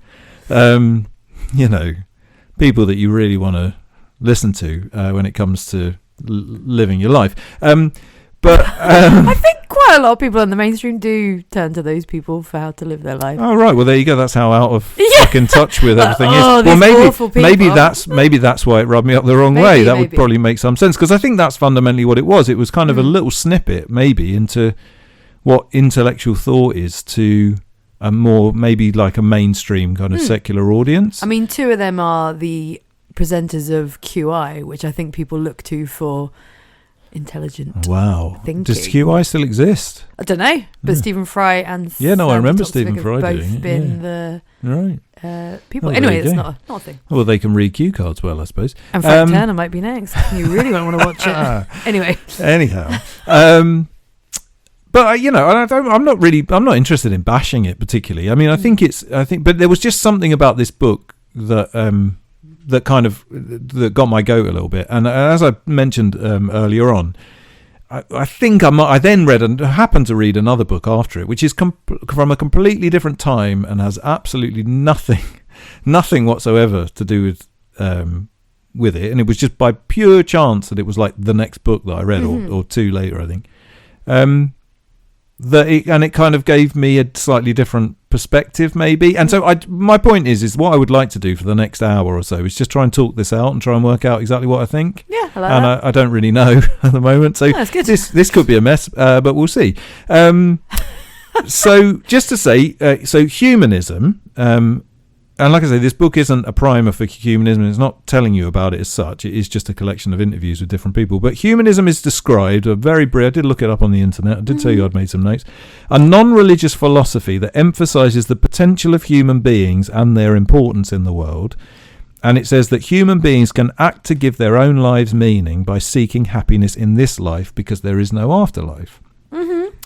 People that you really want to listen to when it comes to living your life. But I think quite a lot of people in the mainstream do turn to those people for how to live their life. Oh right, well there you go. That's how out of fucking touch with everything is. Well, maybe that's why it rubbed me up the wrong way. That would probably make some sense, because I think that's fundamentally what it was. It was kind of a little snippet, maybe, into what intellectual thought is to a more maybe like a mainstream kind of secular audience. I mean, two of them are the presenters of QI, which I think people look to for intelligent thinking. Does QI still exist? I don't know, but Stephen Fry and I remember Stephen Fry both doing been the people. Oh, anyway, it's not a thing. Well, they can read cue cards well, I suppose. And Frank Turner might be next. You really won't want to watch it. Anyway. Anyhow. But I'm not interested in bashing it particularly. I mean, I think, but there was just something about this book that that got my goat a little bit. And as I mentioned earlier on, I think I then happened to read another book after it, which is from a completely different time and has absolutely nothing whatsoever to do with with it, and it was just by pure chance that it was like the next book that I read, or two later, I think. It kind of gave me a slightly different perspective, maybe. And so my point is what I would like to do for the next hour or so is just try and talk this out and try and work out exactly what I think. Yeah, I like that. I don't really know at the moment, so that's good. This could be a mess, but we'll see. So just to say, so humanism, and like I say, this book isn't a primer for humanism. It's not telling you about it as such. It is just a collection of interviews with different people. But humanism is described, I did look it up on the internet. I did tell you I'd made some notes. A non-religious philosophy that emphasises the potential of human beings and their importance in the world. And it says that human beings can act to give their own lives meaning by seeking happiness in this life because there is no afterlife.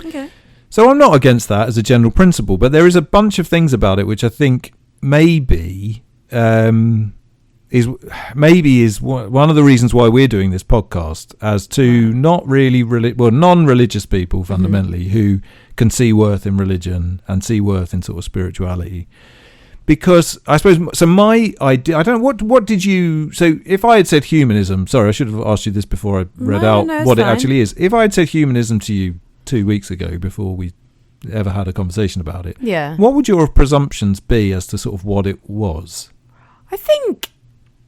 Okay. So I'm not against that as a general principle, but there is a bunch of things about it which I think maybe is one of the reasons why we're doing this podcast, as to not really non-religious people fundamentally who can see worth in religion and see worth in sort of spirituality. Because I suppose, so my idea, I don't know, what did you, so if I had said humanism, sorry, I should have asked you this before I read out what it actually is. If I had said humanism to you 2 weeks ago before we ever had a conversation about it, what would your presumptions be as to sort of what it was? I think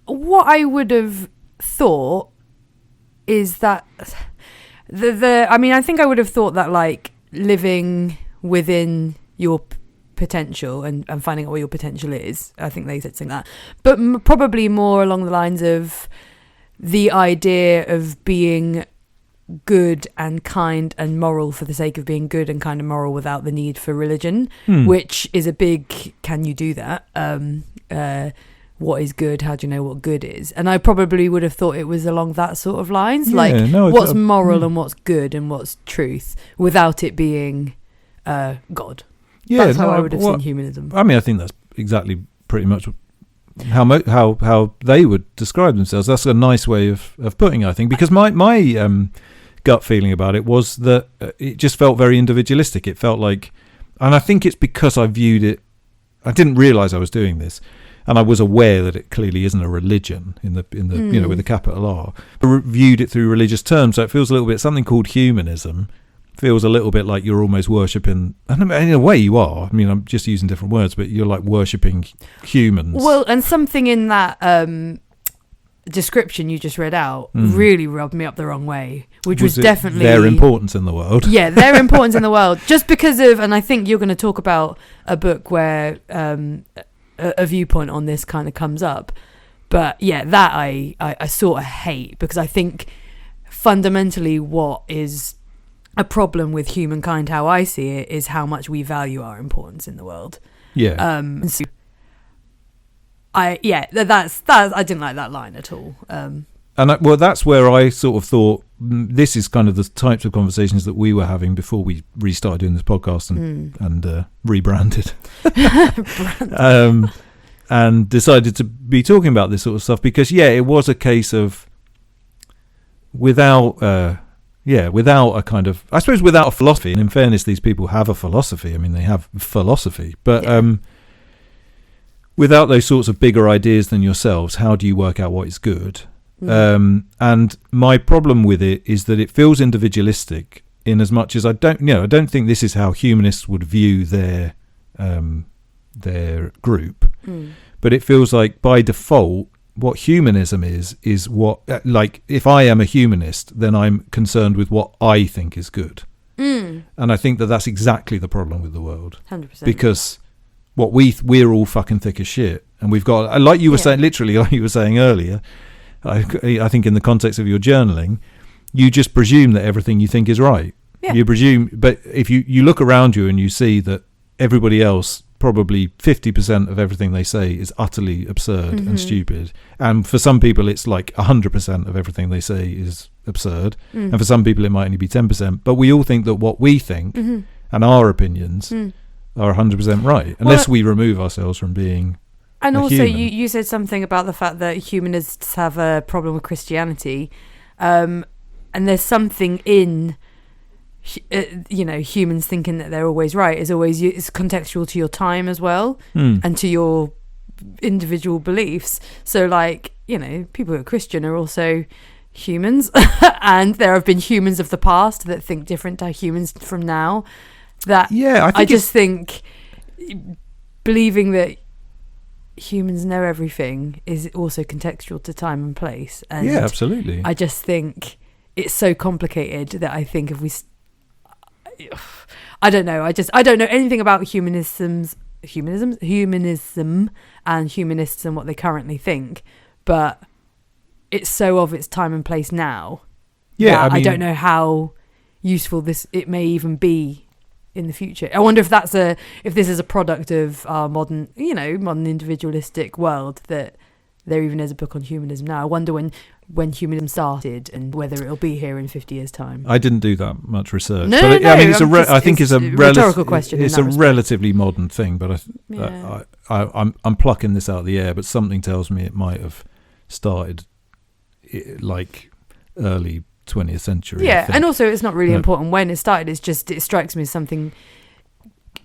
what I would have thought is that I think I would have thought that like living within your potential and finding out what your potential is, I think they said something like that, but probably more along the lines of the idea of being good and kind and moral for the sake of being good and kind and moral without the need for religion, which is a big, can you do that? What is good? How do you know what good is? And I probably would have thought it was along that sort of lines, what's moral and what's good and what's truth without it being God. Yeah, that's how I would have seen humanism. I mean, I think that's exactly pretty much how they would describe themselves. That's a nice way of putting it, I think, because my gut feeling about it was that it just felt very individualistic. It felt like, and I think it's because I viewed it, I didn't realise I was doing this, and I was aware that it clearly isn't a religion in the you know, with a capital R. I viewed it through religious terms, so it feels a little bit, something called humanism feels a little bit like you're almost worshipping, and in a way you are, I mean, I'm just using different words, but you're like worshipping humans. Well, and something in that description you just read out really rubbed me up the wrong way, which was definitely their importance in the world. Yeah, their importance in the world, just because of, and I think you're going to talk about a book where a viewpoint on this kind of comes up, but yeah, that I sort of hate, because I think fundamentally what is a problem with humankind, how I see it, is how much we value our importance in the world. Yeah. So I didn't like that line at all. That's where I sort of thought this is kind of the types of conversations that we were having before we restarted doing this podcast and rebranded, and decided to be talking about this sort of stuff, because it was a case of without a kind of, I suppose, without a philosophy. And in fairness, these people have a philosophy. I mean, they have philosophy, but without those sorts of bigger ideas than yourselves, how do you work out what is good? And my problem with it is that it feels individualistic, in as much as I don't think this is how humanists would view their group, but it feels like by default what humanism is what, like, if I am a humanist, then I'm concerned with what I think is good. And I think that that's exactly the problem with the world. 100%. Because what we're all fucking thick as shit, and we've got, like you were saying, literally like you were saying earlier, I think in the context of your journaling, you just presume that everything you think is right. Yeah. You presume, but if you look around you and you see that everybody else, probably 50% of everything they say is utterly absurd and stupid, and for some people it's like 100% of everything they say is absurd, and for some people it might only be 10%, but we all think that what we think and our opinions are 100% right, unless we remove ourselves from being and a also human. you said something about the fact that humanists have a problem with Christianity, and there's something in humans thinking that they're always right is always, it's contextual to your time as well, and to your individual beliefs. So like, you know, people who are Christian are also humans, and there have been humans of the past that think different to humans from now. That I just think believing that humans know everything is also contextual to time and place. And yeah, absolutely. I just think it's so complicated that I think if we I don't know anything about humanism and humanists and what they currently think, but it's so of its time and place now. Yeah, I mean, I don't know how useful it may even be in the future. I wonder if if this is a product of our modern individualistic world, that there even is a book on humanism now. I wonder when humanism started and whether it'll be here in 50 years' time. I didn't do that much research. No, I mean, I think it's a rhetorical question. It's a relatively modern thing, but I'm plucking this out of the air. But something tells me it might have started like early 20th century. Yeah, and also it's not really important when it started. It's just, it strikes me as something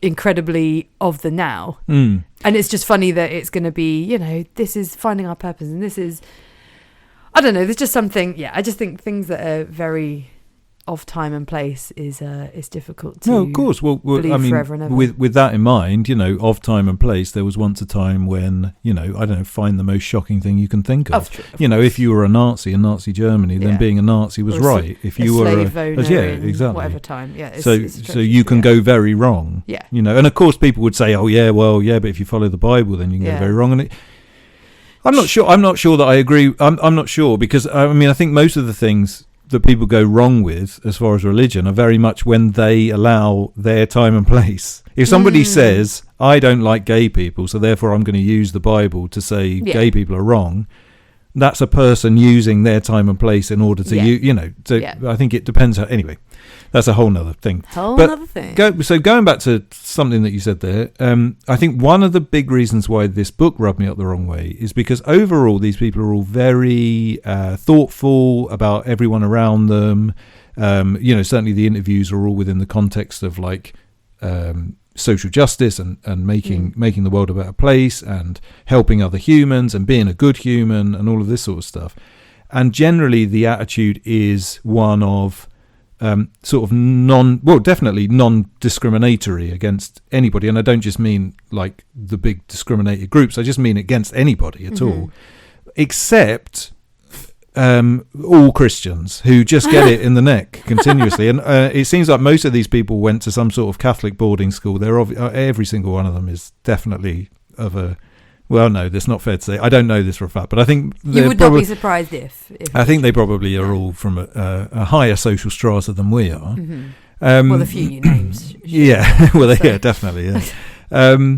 incredibly of the now. And it's just funny that it's going to be, you know, this is finding our purpose, and this is, I don't know, there's just something, I just think things that are very of time and place is difficult to of course. Well, believe I mean, forever and ever. With that in mind, you know, of time and place, there was once a time when, you know, I don't know, find the most shocking thing you can think of. You know, if you were a Nazi in Nazi Germany, then being a Nazi was right. If you were slave owner exactly, whatever time, so you can go very wrong. Yeah, you know, and of course people would say, but if you follow the Bible, then you can go very wrong. And I'm not sure that I agree. I'm not sure, because I mean, I think most of the things that people go wrong with as far as religion are very much when they allow their time and place. If somebody says, I don't like gay people, so therefore I'm going to use the Bible to say gay people are wrong, that's a person using their time and place in order to I think it depends anyway. That's a whole nother thing. Going back to something that you said there, I think one of the big reasons why this book rubbed me up the wrong way is because overall these people are all very thoughtful about everyone around them. You know, certainly the interviews are all within the context of like social justice and making the world a better place and helping other humans and being a good human and all of this sort of stuff. And generally the attitude is one of sort of definitely non-discriminatory against anybody. And I don't just mean like the big discriminated groups. I just mean against anybody at all, except all Christians who just get it in the neck continuously. And it seems like most of these people went to some sort of Catholic boarding school. Every single one of them is definitely of a... Well, no, that's not fair to say. I don't know this for a fact, but I think you would not be surprised if I think they probably are all from a higher social strata than we are. Well, the few you names. Definitely. Yeah.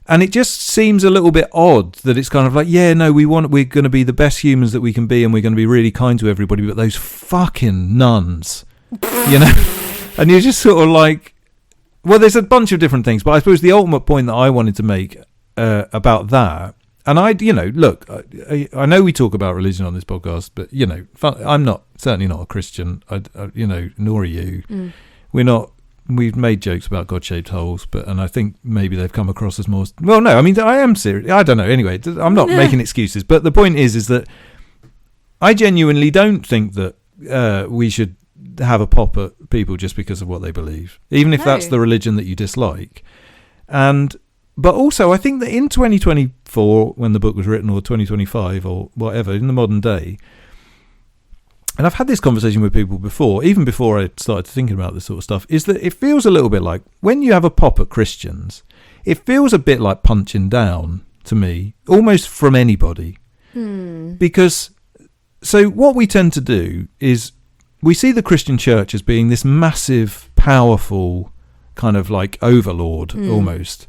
And it just seems a little bit odd that it's kind of like, we're going to be the best humans that we can be, and we're going to be really kind to everybody, but those fucking nuns, you know, and you're just sort of like, well, there's a bunch of different things, but I suppose the ultimate point that I wanted to make about that, and I know we talk about religion on this podcast, but you know, I'm certainly not a Christian. Nor are you. We've made jokes about God-shaped holes, and I think maybe they've come across as more. Well, no, I mean, I am serious. I don't know. Anyway, I'm not making excuses, but the point is that I genuinely don't think that we should have a pop at people just because of what they believe, even if that's the religion that you dislike. But also, I think that in 2024, when the book was written, or 2025, or whatever, in the modern day, and I've had this conversation with people before, even before I started thinking about this sort of stuff, is that it feels a little bit like, when you have a pop at Christians, it feels a bit like punching down to me, almost from anybody. Because, so what we tend to do is, we see the Christian church as being this massive, powerful, kind of like overlord, almost,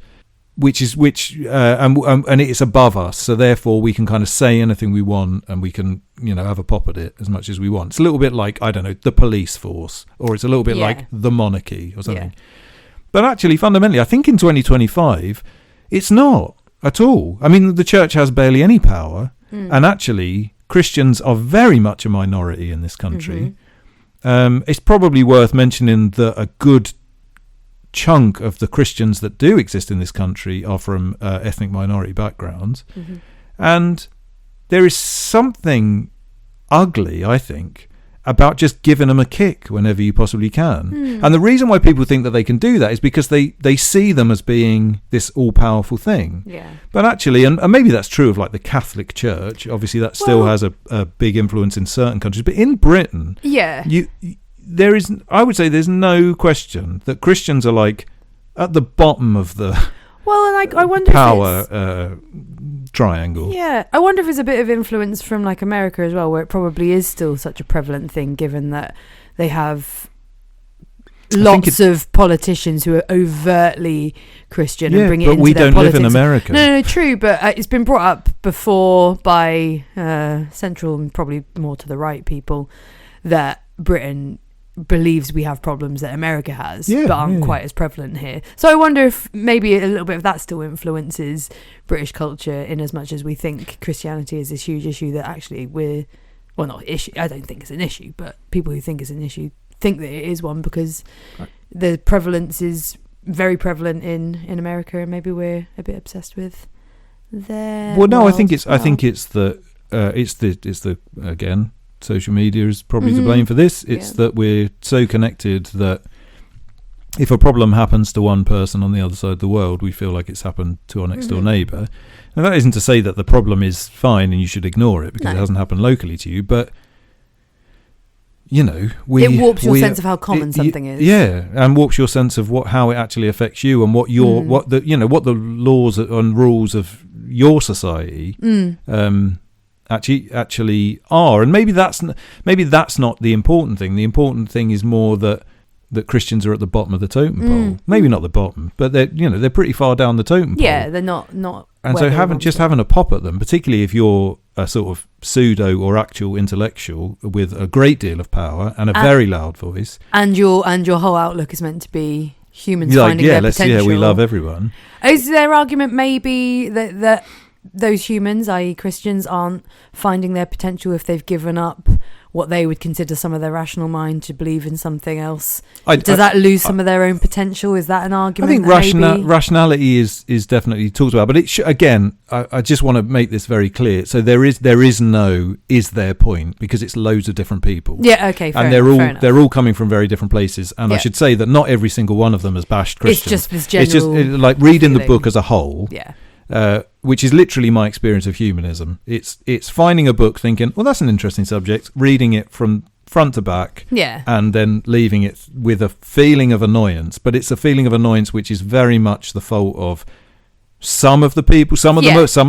and it's above us, so therefore we can kind of say anything we want, and we can, you know, have a pop at it as much as we want. It's a little bit like, I don't know, the police force, or it's a little bit like the monarchy or something. But actually, fundamentally, I think in 2025, it's not at all. I mean, the church has barely any power, and actually, Christians are very much a minority in this country. It's probably worth mentioning that a good chunk of the Christians that do exist in this country are from ethnic minority backgrounds. Mm-hmm. And there is something ugly, I think, about just giving them a kick whenever you possibly can. And the reason why people think that they can do that is because they see them as being this all-powerful thing. Yeah. But actually, and maybe that's true of like the Catholic Church, obviously that still has a big influence in certain countries, but in Britain, I would say there's no question that Christians are like at the bottom of the I wonder power if triangle. Yeah, I wonder if it's a bit of influence from like America as well, where it probably is still such a prevalent thing, given that they have lots of politicians who are overtly Christian and bring it into their politics. But we don't live in America. No, true, but it's been brought up before by central and probably more to the right people that Britain believes we have problems that America has, but aren't quite as prevalent here. So I wonder if maybe a little bit of that still influences British culture, in as much as we think Christianity is this huge issue that actually not issue. I don't think it's an issue, but people who think it's an issue think that it is one, because the prevalence is very prevalent in America, and maybe we're a bit obsessed with their. Well, no, I think it's the again, social media is probably to blame for this. It's that we're so connected that if a problem happens to one person on the other side of the world, we feel like it's happened to our next door neighbour. And that isn't to say that the problem is fine and you should ignore it because it hasn't happened locally to you, but it warps your sense of how common something is. Yeah, and warps your sense of how it actually affects you, and what the laws and rules of your society actually are. And maybe that's not the important thing. The important thing is more that Christians are at the bottom of the totem pole. Maybe not the bottom, but they're pretty far down the totem pole. Yeah, they're not. And so having a pop at them, particularly if you're a sort of pseudo or actual intellectual with a great deal of power and a very loud voice, and your whole outlook is meant to be humans finding their potential. We love everyone. Is their argument maybe that those humans, i.e. Christians, aren't finding their potential if they've given up what they would consider some of their rational mind to believe in something else? Does that lose some of their own potential? Is that an argument? I think rationality is definitely talked about, but it again, I just want to make this very clear. So there is no is there point, because it's loads of different people. Yeah, okay, fair and enough. they're all coming from very different places, and I should say that not every single one of them has bashed Christians. It's just this general. It's just like reading the book as a whole. Yeah. Which is literally my experience of humanism. It's finding a book, thinking, well, that's an interesting subject, reading it from front to back, and then leaving it with a feeling of annoyance. But it's a feeling of annoyance which is very much the fault of some of the people. Some of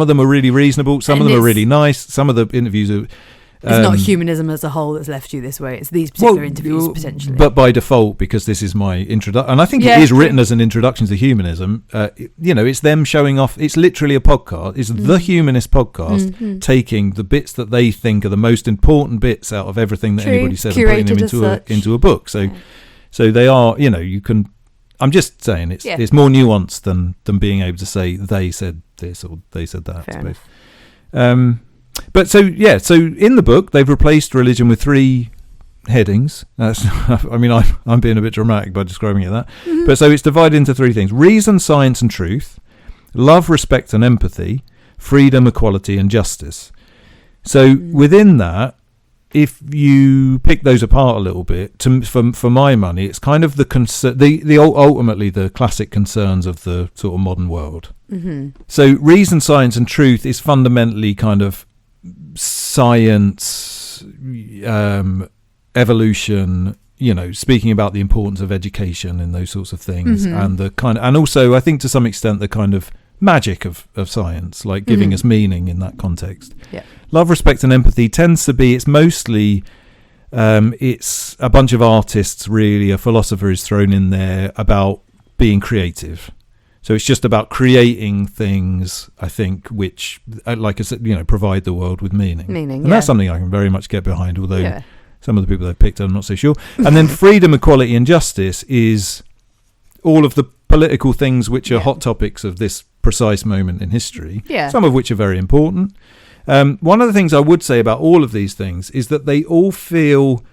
them are really reasonable. Some of them are really nice. Some of the interviews are. It's not humanism as a whole that's left you this way. It's these particular interviews, potentially. But by default, because this is my introduction, and I think it is written as an introduction to humanism, it's them showing off. It's literally a podcast. It's the humanist podcast, taking the bits that they think are the most important bits out of everything that anybody said and putting them into a book. So they are, you can... I'm just saying it's more nuanced than being able to say they said this or they said that, I suppose. But so in the book they've replaced religion with 3 headings. I'm being a bit dramatic by describing it that. But so it's divided into 3 things: reason, science and truth, love, respect and empathy, freedom, equality and justice. So within that, if you pick those apart a little bit, for my money, it's kind of ultimately the classic concerns of the sort of modern world. So reason, science and truth is fundamentally kind of science, evolution, speaking about the importance of education and those sorts of things, and and also I think to some extent the kind of magic of science, like giving us meaning in that context. Love, respect and empathy tends to be, it's mostly it's a bunch of artists, really. A philosopher is thrown in there about being creative. So it's just about creating things, I think, which, like I said, provide the world with meaning. And that's something I can very much get behind, although some of the people they've picked, I'm not so sure. And then freedom, equality and justice is all of the political things which are hot topics of this precise moment in history, some of which are very important. One of the things I would say about all of these things is that they all feel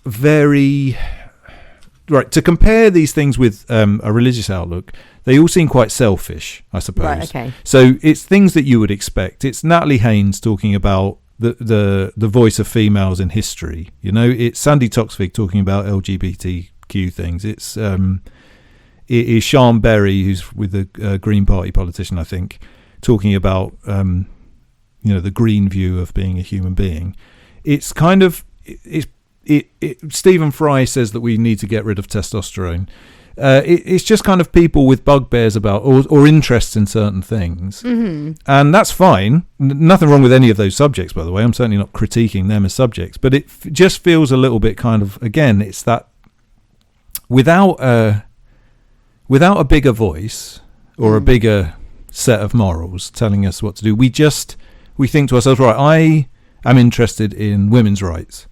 very right, to compare these things with a religious outlook, they all seem quite selfish, I suppose. Right, okay. So it's things that you would expect. It's Natalie Haynes talking about the voice of females in history. You know, it's Sandy Toksvig talking about LGBTQ things. It is Sian Berry, who's with the Green Party politician, I think, talking about the green view of being a human being. It's kind of Stephen Fry says that we need to get rid of testosterone. It's just kind of people with bugbears about or interests in certain things. Mm-hmm. And that's fine. Nothing wrong with any of those subjects, by the way. I'm certainly not critiquing them as subjects, but it just feels a little bit kind of, again, it's that without a bigger voice or a bigger set of morals telling us what to do, we think to ourselves, right, I am interested in women's rights.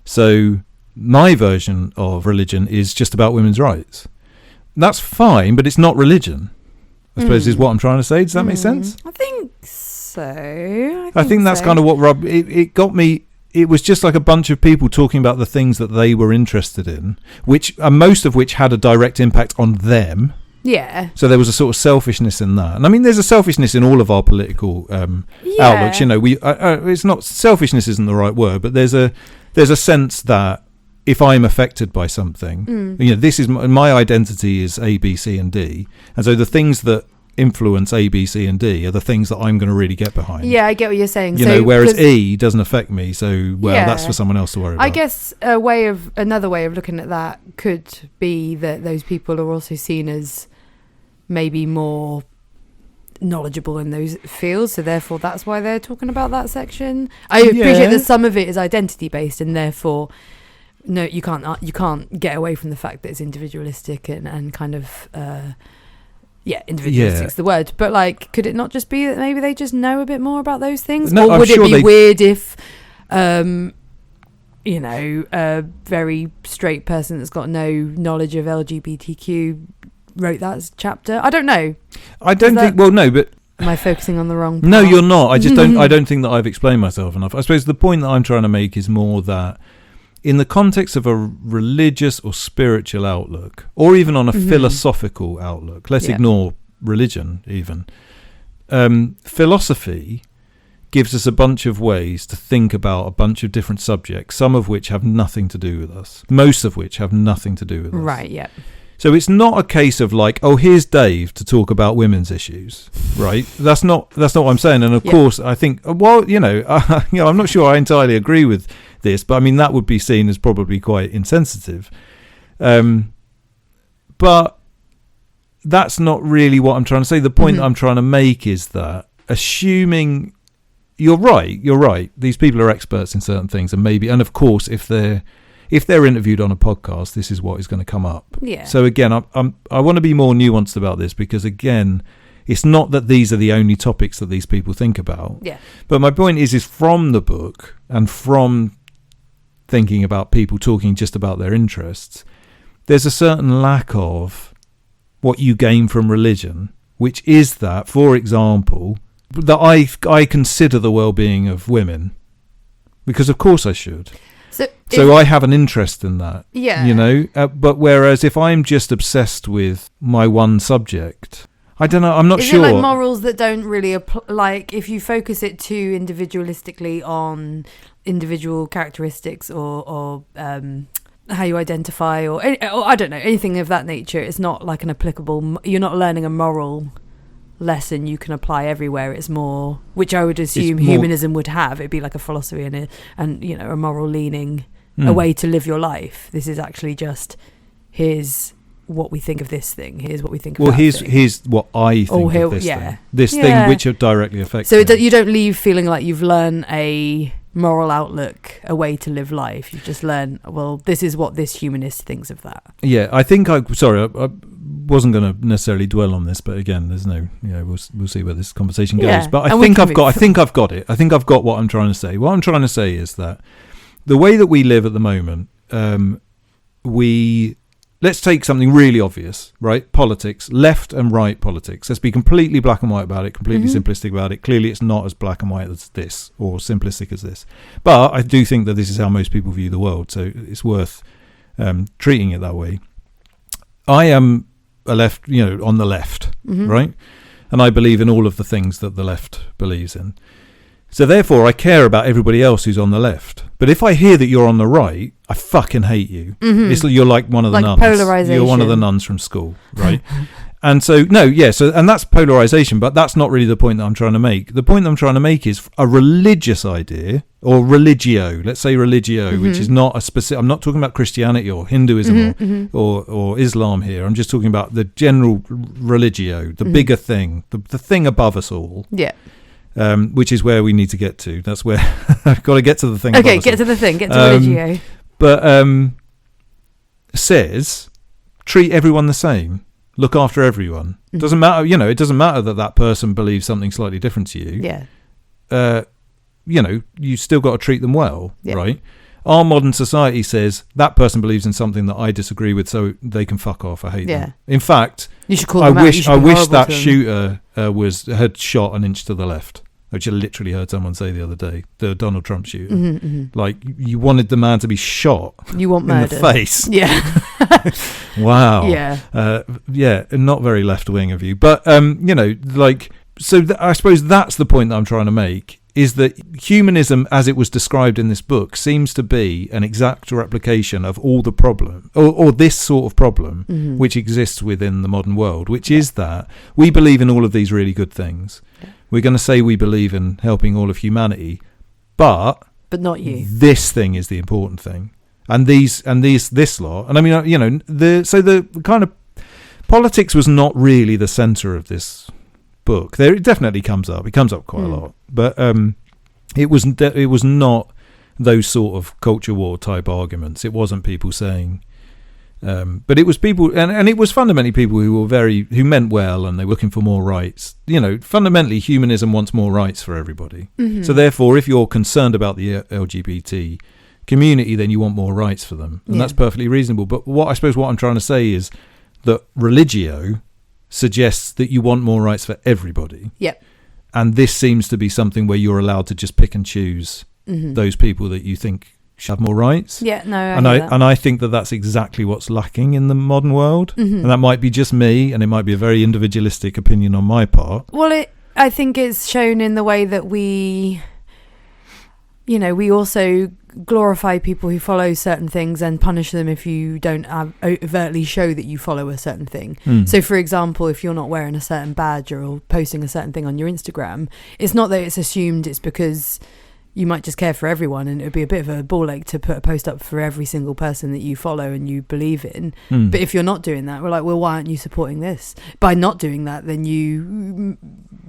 So my version of religion is just about women's rights. That's fine, but it's not religion, I suppose, is what I'm trying to say. Does that make sense? I think so. I think that's kind of what it got me. It was just like a bunch of people talking about the things that they were interested in, which most of which had a direct impact on them. Yeah. So there was a sort of selfishness in that. And I mean, there's a selfishness in all of our political outlooks. You know, it's not, selfishness isn't the right word, but there's a sense that if I'm affected by something, this is my identity is A, B, C, and D, and so the things that influence A, B, C, and D are the things that I'm going to really get behind. Yeah, I get what you're saying. Whereas E doesn't affect me, so that's for someone else to worry about. I guess another way of looking at that could be that those people are also seen as maybe more knowledgeable in those fields, so therefore that's why they're talking about that section. I appreciate that some of it is identity based, and therefore no, you can't get away from the fact that it's individualistic and kind of individualistic is the word. But like, could it not just be that maybe they just know a bit more about those things? No, or I'm would sure it be weird if a very straight person that's got no knowledge of LGBTQ wrote that chapter? I don't know. I don't think. Well, no, but am I focusing on the wrong part? No, you're not. I just don't. I don't think that I've explained myself enough. I suppose the point that I'm trying to make is more that in the context of a religious or spiritual outlook, or even on a philosophical outlook, let's ignore religion even, philosophy gives us a bunch of ways to think about a bunch of different subjects, some of which have nothing to do with us, most of which have nothing to do with us. Right, yeah. So it's not a case of like, oh, here's Dave to talk about women's issues, right? That's not what I'm saying. And of course, I think, I'm not sure I entirely agree with this, but I mean that would be seen as probably quite insensitive. But that's not really what I'm trying to say. The point that I'm trying to make is that assuming you're right. These people are experts in certain things, and of course, if they're interviewed on a podcast, this is what is going to come up. Yeah. So again, I want to be more nuanced about this because again, it's not that these are the only topics that these people think about. Yeah. But my point is from the book and from thinking about people talking just about their interests, there's a certain lack of what you gain from religion, which is that, for example, that I consider the well-being of women, because of course I should. So I have an interest in that, but whereas if I'm just obsessed with my one subject, I don't know, I'm not sure. Is it like morals that don't really apply, like if you focus it too individualistically on individual characteristics or how you identify or I don't know, anything of that nature, it's not like an applicable, you're not learning a moral lesson you can apply everywhere. It's more, which I would assume humanism would have. It'd be like a philosophy and a moral leaning, a way to live your life. This is actually just, here's what we think of this thing. Here's what we think of that thing. Here's what I think of this thing. This thing which directly affects me. So you don't leave feeling like you've learned a moral outlook, a way to live life. You just learn, well, this is what this humanist thinks of that. Yeah, I think I wasn't going to necessarily dwell on this, but again, there's no, we'll see where this conversation goes. But I think I've got it. I think I've got what I'm trying to say. What I'm trying to say is that the way that we live at the moment, let's take something really obvious, right? Politics, left and right politics. Let's be completely black and white about it, completely simplistic about it. Clearly, it's not as black and white as this or simplistic as this. But I do think that this is how most people view the world, so it's worth treating it that way. I am a left, on the left, right? And I believe in all of the things that the left believes in. So therefore, I care about everybody else who's on the left. But if I hear that you're on the right, I fucking hate you. You're like one of the nuns. Polarization. You're one of the nuns from school, right? And so, and that's polarization, but that's not really the point that I'm trying to make. The point that I'm trying to make is a religious idea, or religio, let's say religio, which is not a specific, I'm not talking about Christianity or Hinduism or Islam here. I'm just talking about the general religio, the bigger thing, the thing above us all. Yeah. Which is where we need to get to. That's where I've got to get to the thing. Okay, get to the thing. Get to religio. But says treat everyone the same. Look after everyone. Doesn't matter. It doesn't matter that person believes something slightly different to you. Yeah. You still got to treat them well, yeah. right? Our modern society says that person believes in something that I disagree with, so they can fuck off. I hate them. In fact, you should call them out. I wish that shooter had shot an inch to the left, which I literally heard someone say the other day. The Donald Trump shooter, like you wanted the man to be shot. You want murder in the face? Yeah. Wow. Yeah. Not very left wing of you, but I suppose that's the point that I'm trying to make. Is that humanism, as it was described in this book, seems to be an exact replication of all the problem, or this sort of problem, which exists within the modern world, which is that we believe in all of these really good things. Yeah. We're going to say we believe in helping all of humanity, but not you. This thing is the important thing, and this lot. And I mean, the kind of politics was not really the center of this book. There, it definitely comes up. It comes up quite a lot, but it was not those sort of culture war type arguments. It wasn't people saying, but it was people, and it was fundamentally people who meant well, and they were looking for more rights. Fundamentally, humanism wants more rights for everybody. So therefore, if you're concerned about the LGBT community, then you want more rights for them, and that's perfectly reasonable. But what I'm trying to say is that religio suggests that you want more rights for everybody. Yep. And this seems to be something where you're allowed to just pick and choose those people that you think should have more rights. Yeah, no, I think that that's exactly what's lacking in the modern world. And that might be just me, and it might be a very individualistic opinion on my part. Well, I think it's shown in the way that we also glorify people who follow certain things and punish them if you don't overtly show that you follow a certain thing. So for example, if you're not wearing a certain badge or posting a certain thing on your Instagram, it's not that it's assumed it's because you might just care for everyone, and it would be a bit of a ball ache to put a post up for every single person that you follow and you believe in. But if you're not doing that, we're like, well, why aren't you supporting this? By not doing that, then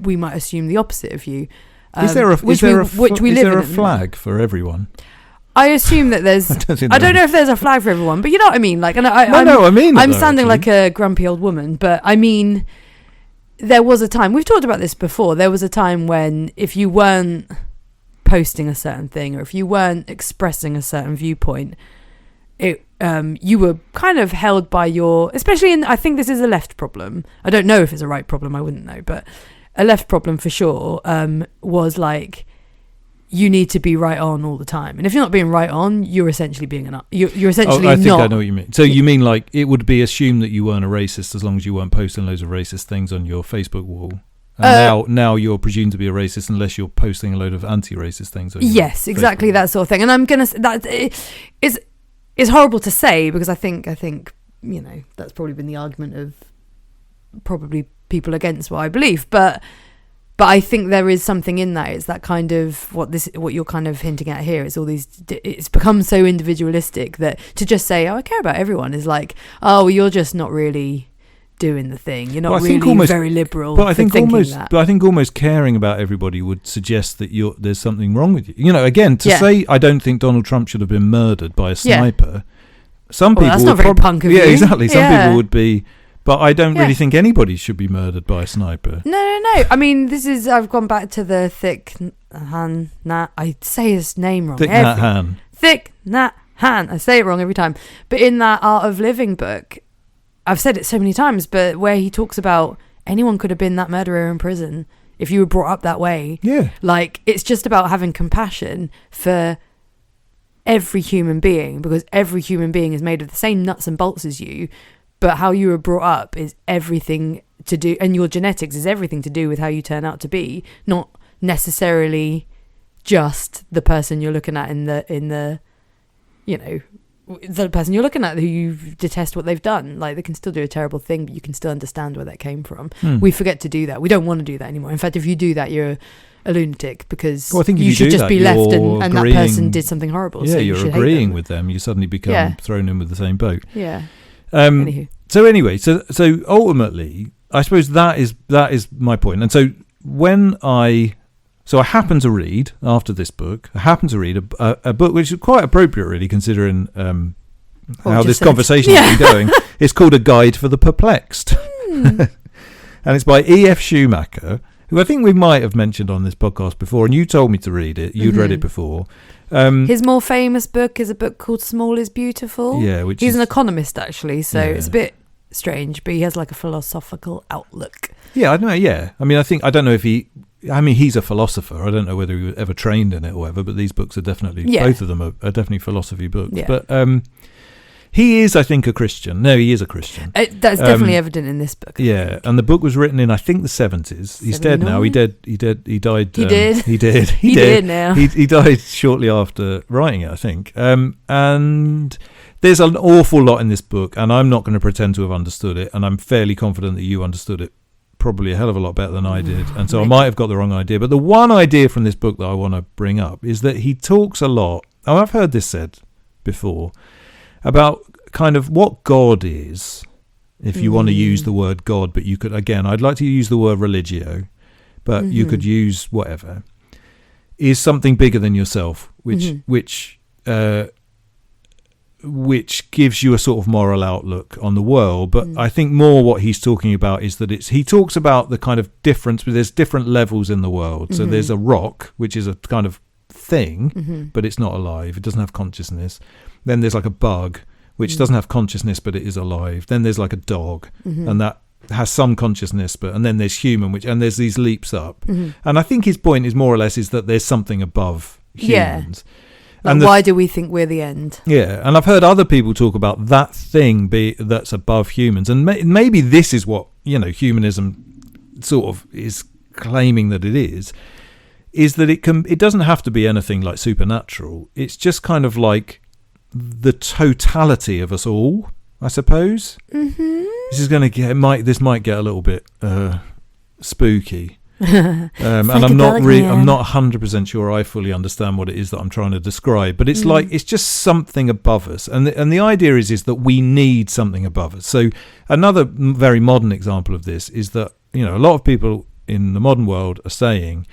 we might assume the opposite of you. Is there a flag for everyone? I assume that there's. I don't know if there's a flag for everyone, but you know what I mean. Like, I'm sounding like a grumpy old woman, but I mean, there was a time. We've talked about this before. There was a time when if you weren't posting a certain thing, or if you weren't expressing a certain viewpoint, you were kind of held by your. Especially I think this is a left problem. I don't know if it's a right problem. I wouldn't know, but a left problem for sure was like, you need to be right on all the time, and if you're not being right on, you're essentially you're essentially I think I know what you mean. So you mean like it would be assumed that you weren't a racist as long as you weren't posting loads of racist things on your Facebook wall, and now you're presumed to be a racist unless you're posting a load of anti-racist things on your yes, exactly, that sort of thing. And I'm gonna that is horrible to say, because I think that's probably been the argument of probably people against what I believe, but I think there is something in that. It's that kind of what you're kind of hinting at here. It's all these. It's become so individualistic that to just say, "Oh, I care about everyone," is like, "Oh, well, you're just not really doing the thing. You're not really very liberal." But I think almost caring about everybody would suggest that there's something wrong with you. Again, to say I don't think Donald Trump should have been murdered by a sniper. Some people that's not very punk of you. Yeah, exactly. Some people would be. But I don't really think anybody should be murdered by a sniper. No. I mean, I've gone back to the Thich Nhat. I say his name wrong. Thich Nhat Hanh. Thich Nhat Hanh. I say it wrong every time. But in that Art of Living book, I've said it so many times, but where he talks about anyone could have been that murderer in prison if you were brought up that way. Yeah. Like, it's just about having compassion for every human being, because every human being is made of the same nuts and bolts as you. But how you were brought up is everything to do, and your genetics is everything to do with how you turn out to be, not necessarily just the person you're looking at in the you know, the person you're looking at who you detest what they've done. Like, they can still do a terrible thing, but you can still understand where that came from. We forget to do that. We don't want to do that anymore. In fact, if you do that, you're a lunatic, because I think you should just that, be left and that person did something horrible. Yeah, so you're agreeing with them. You suddenly become thrown in with the same boat. Yeah. So anyway, so ultimately, I suppose that is my point. And so I happen to read, after this book, a book which is quite appropriate, really, considering how this conversation has been going. It's called A Guide for the Perplexed. And it's by EF Schumacher, who I think we might have mentioned on this podcast before, and you told me to read it. You'd read it before. His more famous book is a book called Small is Beautiful. Yeah, he's an economist, actually, so it's a bit strange, but he has like a philosophical outlook. Yeah, I know. Yeah, I mean, I don't know if he's a philosopher. I don't know whether he was ever trained in it or whatever, but these books are definitely, both of them are definitely philosophy books. Yeah. But he is, I think, a Christian. No, he is a Christian. That's definitely evident in this book. Yeah, and the book was written in, I think, the 70s. He's dead now. He died. He did. He did now. He died shortly after writing it, I think. And there's an awful lot in this book, and I'm not going to pretend to have understood it, and I'm fairly confident that you understood it probably a hell of a lot better than I did, and so I might have got the wrong idea. But the one idea from this book that I want to bring up is that he talks a lot, I've heard this said before, about kind of what God is, if you want to use the word God, but you could, again, I'd like to use the word religio, but you could use whatever, is something bigger than yourself, which gives you a sort of moral outlook on the world. But I think more what he's talking about is that he talks about the kind of difference, but there's different levels in the world. So there's a rock, which is a kind of thing, but it's not alive. It doesn't have consciousness. Then there's like a bug, which doesn't have consciousness, but it is alive. Then there's like a dog, and that has some consciousness, and then there's human, and there's these leaps up. And I think his point is more or less is that there's something above humans. Yeah. And why do we think we're the end? Yeah, and I've heard other people talk about that thing that's above humans, and maybe this is what, humanism sort of is claiming that it is that it doesn't have to be anything like supernatural. It's just kind of like the totality of us all, I suppose. This might get a little bit spooky. And I'm not 100% sure I fully understand what it is that I'm trying to describe, but it's like it's just something above us, and the idea is that we need something above us. So another very modern example of this is that a lot of people in the modern world are saying,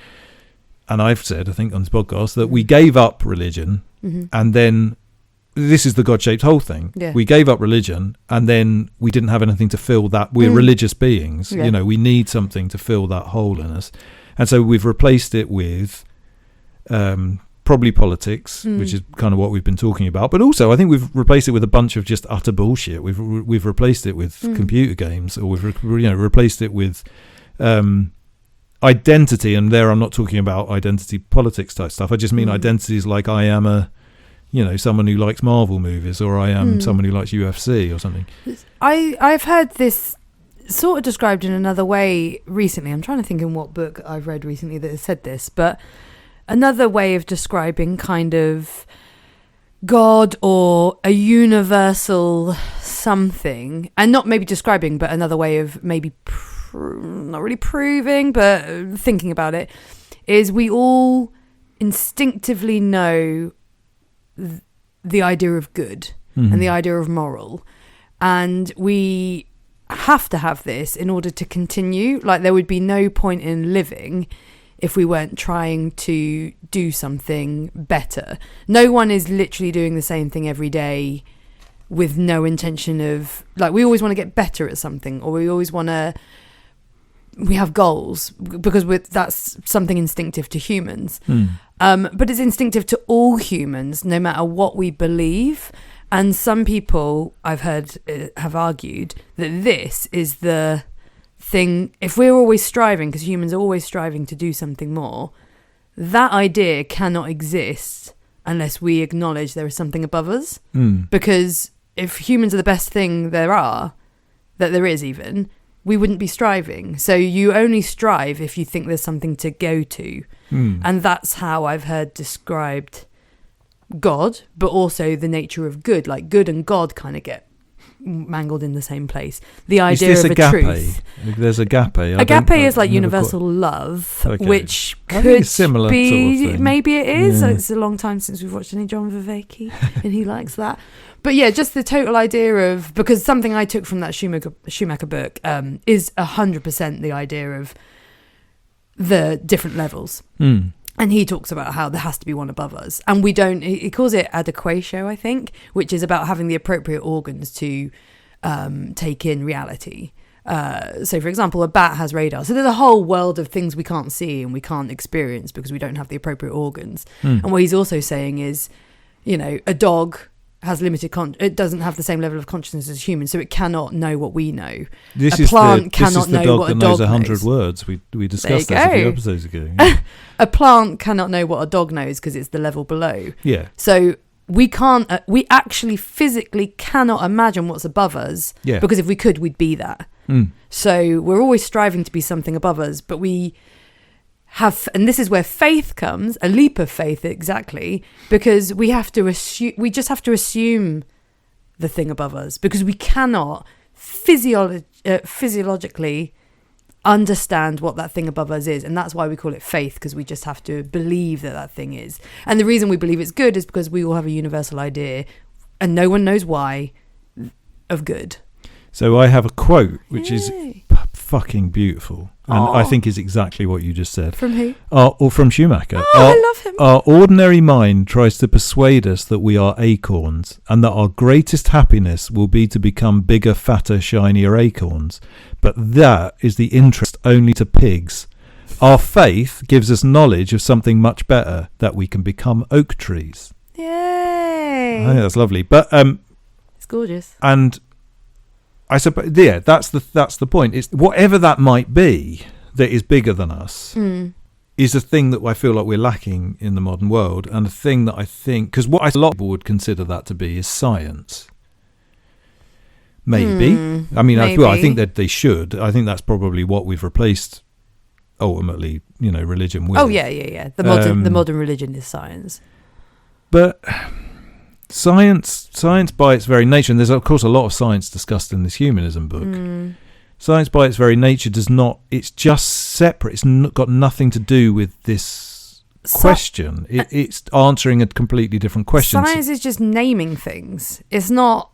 and I've said, I think on this podcast, that we gave up religion, and then this is the God-shaped hole thing. Yeah. We gave up religion, and then we didn't have anything to fill that. We're religious beings. Yeah. We need something to fill that hole in us. And so we've replaced it with probably politics, which is kind of what we've been talking about. But also, I think we've replaced it with a bunch of just utter bullshit. We've replaced it with computer games, or we've replaced it with identity. And there, I'm not talking about identity politics type stuff. I just mean identities like I am someone who likes Marvel movies, or I am someone who likes UFC or something. I've heard this sort of described in another way recently. I'm trying to think in what book I've read recently that has said this, but another way of describing kind of God or a universal something, and not maybe describing, but another way of maybe not really proving, but thinking about it, is we all instinctively know the idea of good and the idea of moral, and we have to have this in order to continue. Like, there would be no point in living if we weren't trying to do something better. No one is literally doing the same thing every day with no intention of, like, we always want to get better at something, or we always want to, we have goals because that's something instinctive to humans. But it's instinctive to all humans, no matter what we believe. And some people I've heard have argued that this is the thing. If we're always striving, because humans are always striving to do something more, that idea cannot exist unless we acknowledge there is something above us. Because if humans are the best thing there are, that there is even, we wouldn't be striving. So you only strive if you think there's something to go to. And that's how I've heard described God, but also the nature of good. Like good and God kind of get mangled in the same place. The idea of agape? Truth. There's agape. Agape is like universal love, which I think could it's similar be, sort of thing. maybe it is. Yeah. It's a long time since we've watched any John Vervaeke, and he likes that. But yeah, just the total idea of, because something I took from that Schumacher book is 100% the idea of the different levels. And he talks about how there has to be one above us. And we don't, he calls it adequatio, I think, which is about having the appropriate organs to take in reality. So, for example, a bat has radar. So there's a whole world of things we can't see and we can't experience because we don't have the appropriate organs. And what he's also saying is, you know, a dog has limited it doesn't have the same level of consciousness as humans, so it cannot know what we know. This a is plant the cannot know dog what a that dog knows 100 knows. words. We discussed this a few episodes ago. A plant cannot know what a dog knows because it's the level below. Yeah. So we can't. We actually physically cannot imagine what's above us. Yeah. Because if we could, we'd be that. So we're always striving to be something above us, but we have, and this is where faith comes, a leap of faith, exactly, because we have to assume. We just have to assume the thing above us because we cannot physiologically understand what that thing above us is, and that's why we call it faith, because we just have to believe that thing is. And the reason we believe it's good is because we all have a universal idea, and no one knows why, of good. So I have a quote which is fucking beautiful, and I think is exactly what you just said. From who? Or from Schumacher. I love him. Our ordinary mind tries to persuade us that we are acorns and that our greatest happiness will be to become bigger, fatter, shinier acorns. But that is the interest only to pigs. Our faith gives us knowledge of something much better, that we can become oak trees. Yay! I think that's lovely. But it's gorgeous. And I suppose, yeah, that's the point. It's whatever that might be that is bigger than us is a thing that I feel like we're lacking in the modern world, and a thing that I think, because what a lot of people would consider that to be is science. Maybe. I mean, I think that they should. I think that's probably what we've replaced, ultimately, you know, religion with. Oh yeah. The modern religion is science. But science by its very nature, and there's of course a lot of science discussed in this Humanism book. Science by its very nature does not. It's just separate. It's got nothing to do with this question. It's answering a completely different question. Science is just naming things. It's not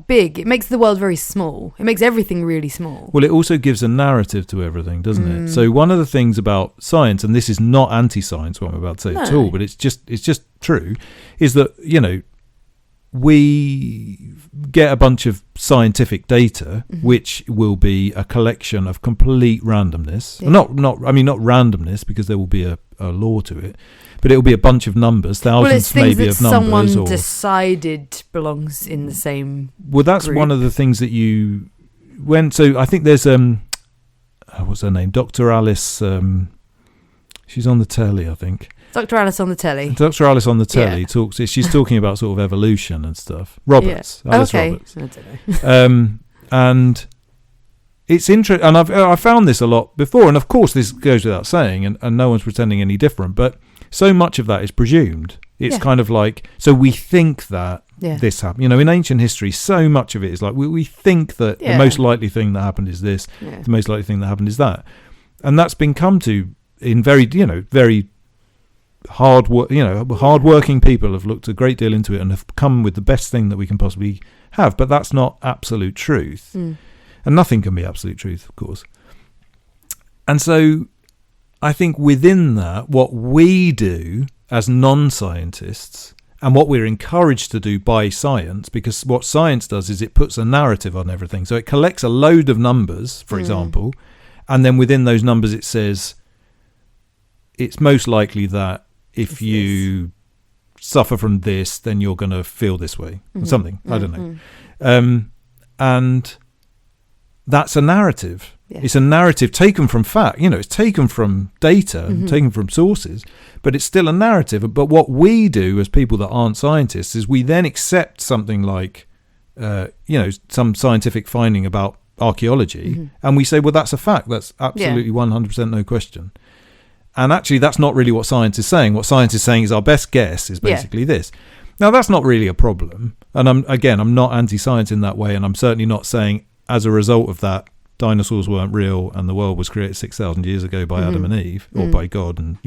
big. It makes the world very small. It makes everything really small. Well, it also gives a narrative to everything, doesn't it? So one of the things about science, and this is not anti-science, what I'm about to say at all, but it's just true, is that, you know, we get a bunch of scientific data, which will be a collection of complete randomness. Yeah. Not randomness, because there will be a law to it, but it will be a bunch of numbers, thousands maybe of numbers. Someone decided belongs in the same. Well, that's group. one of the things that you went. So I think there's what's her name? Dr. Alice. She's on the telly, I think. Dr. Alice on the telly. Dr. Alice on the telly talks. She's talking about sort of evolution and stuff. Roberts, Alice Roberts. I don't know. And it's interesting, and I found this a lot before, and of course this goes without saying, and no one's pretending any different. But so much of that is presumed. It's kind of like, so we think that this happened. You know, in ancient history, so much of it is like we think that the most likely thing that happened is this. Yeah. The most likely thing that happened is that, and that's been come to in very hard-working people have looked a great deal into it and have come with the best thing that we can possibly have. But that's not absolute truth, and nothing can be absolute truth, of course. And so I think within that, what we do as non-scientists, and what we're encouraged to do by science, because what science does is it puts a narrative on everything. So it collects a load of numbers, for example, and then within those numbers it says it's most likely that if you suffer from this, then you're going to feel this way, or something. I don't know. And that's a narrative. Yeah. It's a narrative taken from fact. You know, it's taken from data and taken from sources, but it's still a narrative. But what we do as people that aren't scientists is we then accept something like some scientific finding about archaeology, and we say, well, that's a fact. That's absolutely 100% no question. And actually, that's not really what science is saying. What science is saying is our best guess is basically this. Now, that's not really a problem. And I'm not anti-science in that way. And I'm certainly not saying as a result of that, dinosaurs weren't real and the world was created 6,000 years ago by Adam and Eve or by God. And,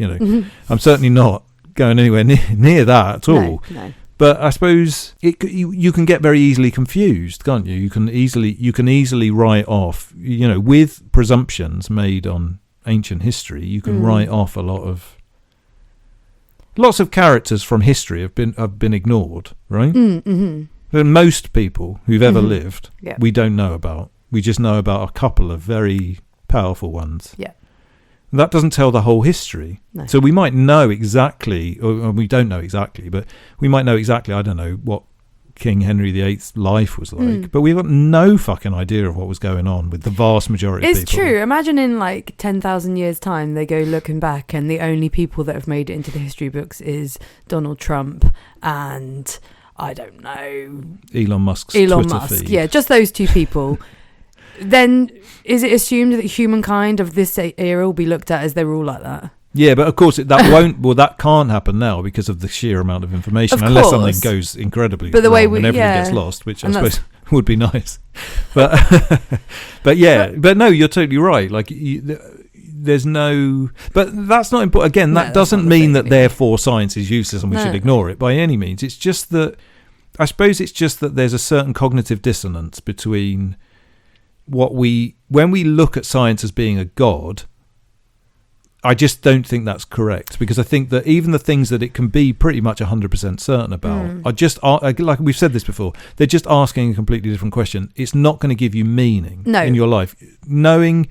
I'm certainly not going anywhere near that at all. No. But I suppose you can get very easily confused, can't you? You can easily write off, with presumptions made on ancient history, you can write off lots of characters from history have been ignored, right? And most people who've ever lived, we don't know about. We just know about a couple of very powerful ones. Yeah. That doesn't tell the whole history. No. So we might know exactly, or we don't know exactly, but we might know exactly, I don't know, what King Henry VIII's life was like, but we've got no fucking idea of what was going on with the vast majority of people. It's true. Imagine in 10,000 years' time, they go looking back and the only people that have made it into the history books is Donald Trump and, I don't know, Elon Musk's Twitter feed. Yeah, just those two people. Then is it assumed that humankind of this era will be looked at as they were all like that? Yeah, but of course that can't happen now because of the sheer amount of information, unless something goes incredibly wrong and everything gets lost, which I suppose would be nice. But but no, you're totally right. There's no, but that's not important. Again, that doesn't mean that therefore science is useless and we should ignore it by any means. It's just that I suppose it's just that there's a certain cognitive dissonance between when we look at science as being a god. I just don't think that's correct, because I think that even the things that it can be pretty much 100% certain about are just, like we've said this before, they're just asking a completely different question. It's not going to give you meaning in your life. Knowing,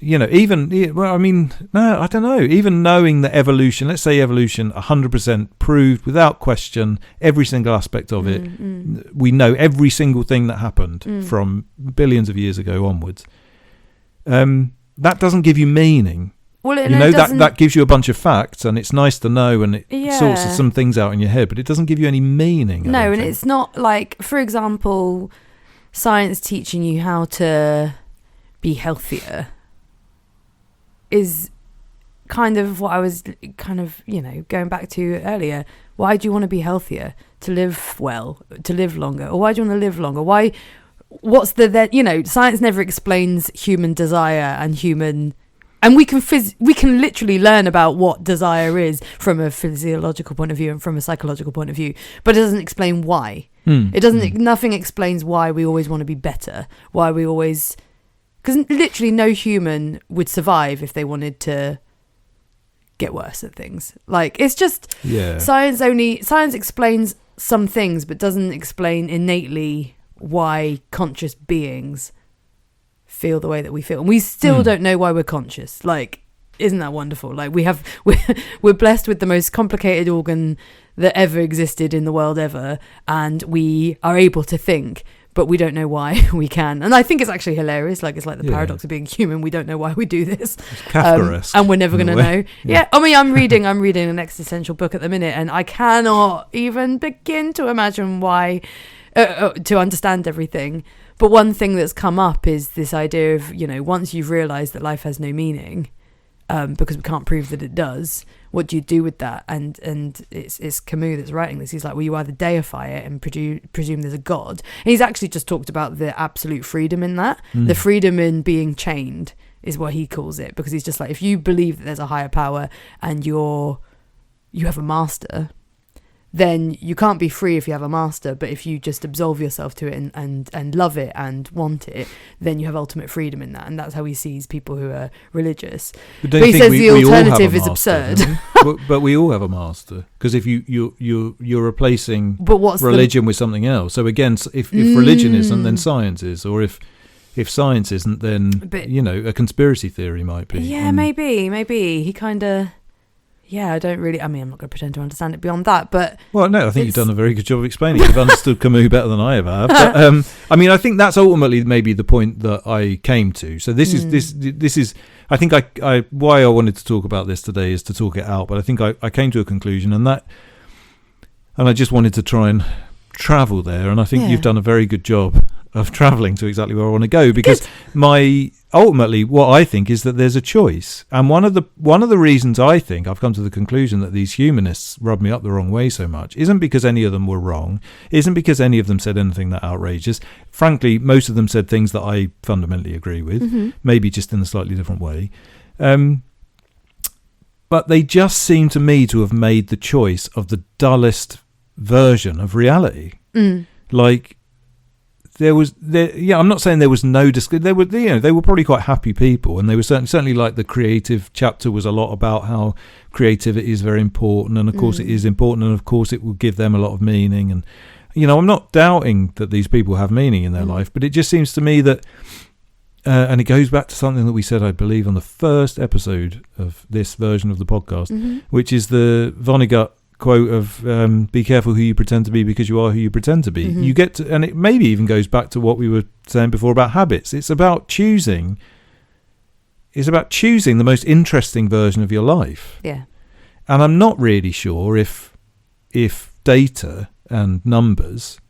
I don't know, even knowing that evolution, let's say evolution 100% proved without question every single aspect of it. We know every single thing that happened from billions of years ago onwards. That doesn't give you meaning. Well, that gives you a bunch of facts, and it's nice to know, and it sorts some things out in your head, but it doesn't give you any meaning. No, and it's not like, for example, science teaching you how to be healthier is kind of what I was going back to earlier. Why do you want to be healthier? To live well, to live longer? Or why do you want to live longer? Why? What's science never explains human desire and human... And we can literally learn about what desire is from a physiological point of view and from a psychological point of view, but it doesn't explain why. It doesn't. Nothing explains why we always want to be better. Why we always, because literally no human would survive if they wanted to get worse at things. It's just science explains some things, but doesn't explain innately why conscious beings feel the way that we feel, and we still don't know why we're conscious. Isn't that wonderful? We're blessed with the most complicated organ that ever existed in the world ever, and we are able to think, but we don't know why we can. And I think it's actually hilarious. It's like the paradox of being human. We don't know why we do this, and we're never going to know. I mean, I'm reading an existential book at the minute, and I cannot even begin to imagine why, to understand everything. But one thing that's come up is this idea of, once you've realised that life has no meaning, because we can't prove that it does, what do you do with that? And it's Camus that's writing this. He's like, well, you either deify it and presume there's a god. And he's actually just talked about the absolute freedom in that. The freedom in being chained is what he calls it, because he's just like, if you believe that there's a higher power and you have a master, then you can't be free if you have a master. But if you just absolve yourself to it and love it and want it, then you have ultimate freedom in that. And that's how he sees people who are religious. But he says the alternative is absurd. But we all have a master, because if you're replacing religion with something else. So again, if religion isn't, then science is, or if science isn't, then a conspiracy theory might be. Yeah, maybe he kind of. Yeah, I don't really... I mean, I'm not going to pretend to understand it beyond that, but... Well, no, I think you've done a very good job of explaining it. You've understood Camus better than I ever have. But, I mean, I think that's ultimately maybe the point that I came to. So this is... I think why I wanted to talk about this today is to talk it out, but I think I came to a conclusion, and I just wanted to try and travel there, and I think you've done a very good job of travelling to exactly where I want to go, because ultimately what I think is that there's a choice. And one of the reasons I think I've come to the conclusion that these humanists rub me up the wrong way so much isn't because any of them were wrong, isn't because any of them said anything that outrageous. Frankly, most of them said things that I fundamentally agree with, maybe just in a slightly different way. But they just seem to me to have made the choice of the dullest version of reality. Like, I'm not saying there was no discussion. They were probably quite happy people, and they were certainly like the creative chapter was a lot about how creativity is very important, and of course it is important, and of course it will give them a lot of meaning. And I'm not doubting that these people have meaning in their life, but it just seems to me that, and it goes back to something that we said, I believe, on the first episode of this version of the podcast, which is the Vonnegut quote of be careful who you pretend to be, because you are who you pretend to be. You get to, and it maybe even goes back to what we were saying before about habits. It's about choosing the most interesting version of your life. Yeah. And I'm not really sure if data and numbers,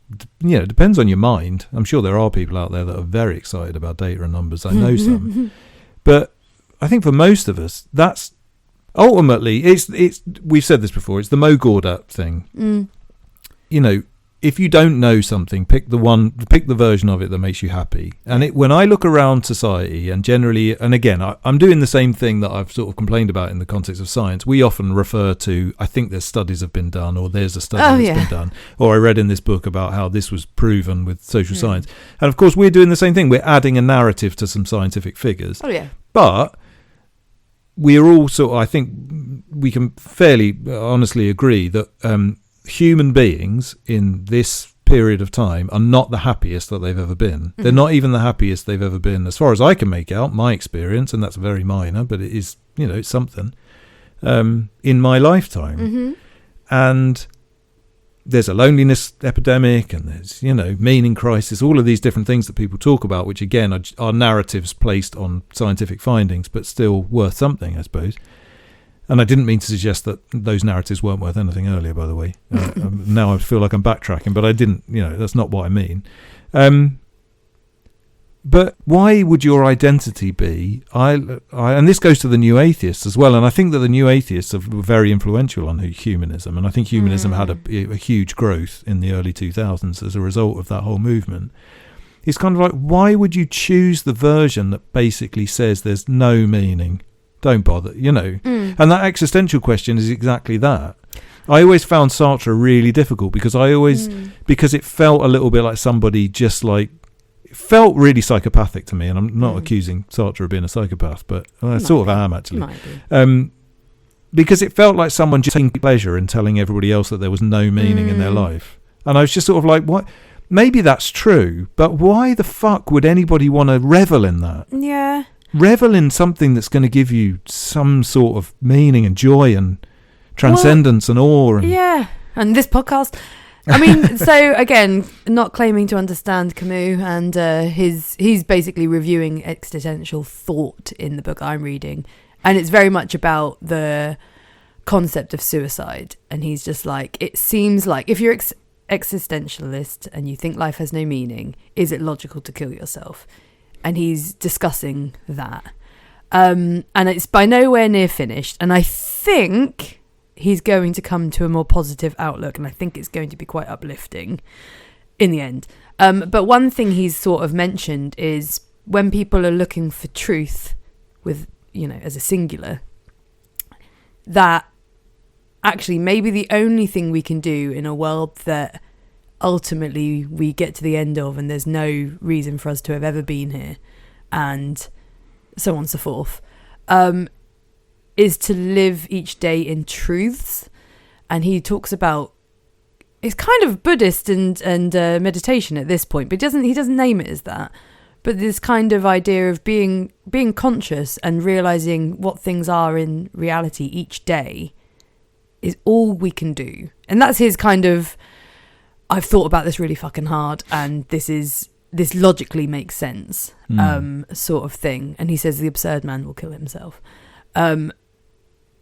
it depends on your mind. I'm sure there are people out there that are very excited about data and numbers. I know some. But I think for most of us, that's ultimately, it's we've said this before, it's the Mo Gawdat thing. If you don't know something, pick the version of it that makes you happy. And when I look around society, and generally, and again, I'm doing the same thing that I've sort of complained about in the context of science. We often refer to, I think there's studies have been done, or there's a study that's been done, or I read in this book about how this was proven with social science. And of course, we're doing the same thing. We're adding a narrative to some scientific figures. Oh, yeah. But we are also, I think we can fairly honestly agree that human beings in this period of time are not the happiest that they've ever been. They're not even the happiest they've ever been, as far as I can make out, my experience, and that's very minor, but it is, it's something, in my lifetime. And there's a loneliness epidemic, and there's, meaning crisis, all of these different things that people talk about, which again are narratives placed on scientific findings, but still worth something, I suppose. And I didn't mean to suggest that those narratives weren't worth anything earlier, by the way. Now I feel like I'm backtracking, but I didn't, that's not what I mean. But why would your identity be, and this goes to the New Atheists as well, and I think that the New Atheists were very influential on humanism, and I think humanism had a huge growth in the early 2000s as a result of that whole movement. It's kind of like, why would you choose the version that basically says there's no meaning? Don't bother, And that existential question is exactly that. I always found Sartre really difficult because because it felt a little bit like somebody just like, it felt really psychopathic to me, and I'm not accusing Sartre of being a psychopath, but I sort of am actually. Because it felt like someone just taking pleasure in telling everybody else that there was no meaning in their life. And I was just sort of like, what? Maybe that's true, but why the fuck would anybody want to revel in that? Yeah. Revel in something that's going to give you some sort of meaning and joy and transcendence and awe. And this podcast. I mean, so again, not claiming to understand Camus, and he's basically reviewing existential thought in the book I'm reading, and it's very much about the concept of suicide. And he's just like, it seems like if you're existentialist and you think life has no meaning, is it logical to kill yourself? And he's discussing that. And it's by nowhere near finished. And I think he's going to come to a more positive outlook. And I think it's going to be quite uplifting in the end. But one thing he's sort of mentioned is when people are looking for truth with, as a singular, that actually maybe the only thing we can do in a world that ultimately we get to the end of and there's no reason for us to have ever been here, and so on and so forth, is to live each day in truths. And he talks about, it's kind of Buddhist and meditation at this point, but he doesn't name it as that, but this kind of idea of being conscious and realizing what things are in reality each day is all we can do. And that's his kind of, I've thought about this really fucking hard, and this logically makes sense, sort of thing. And he says the absurd man will kill himself. And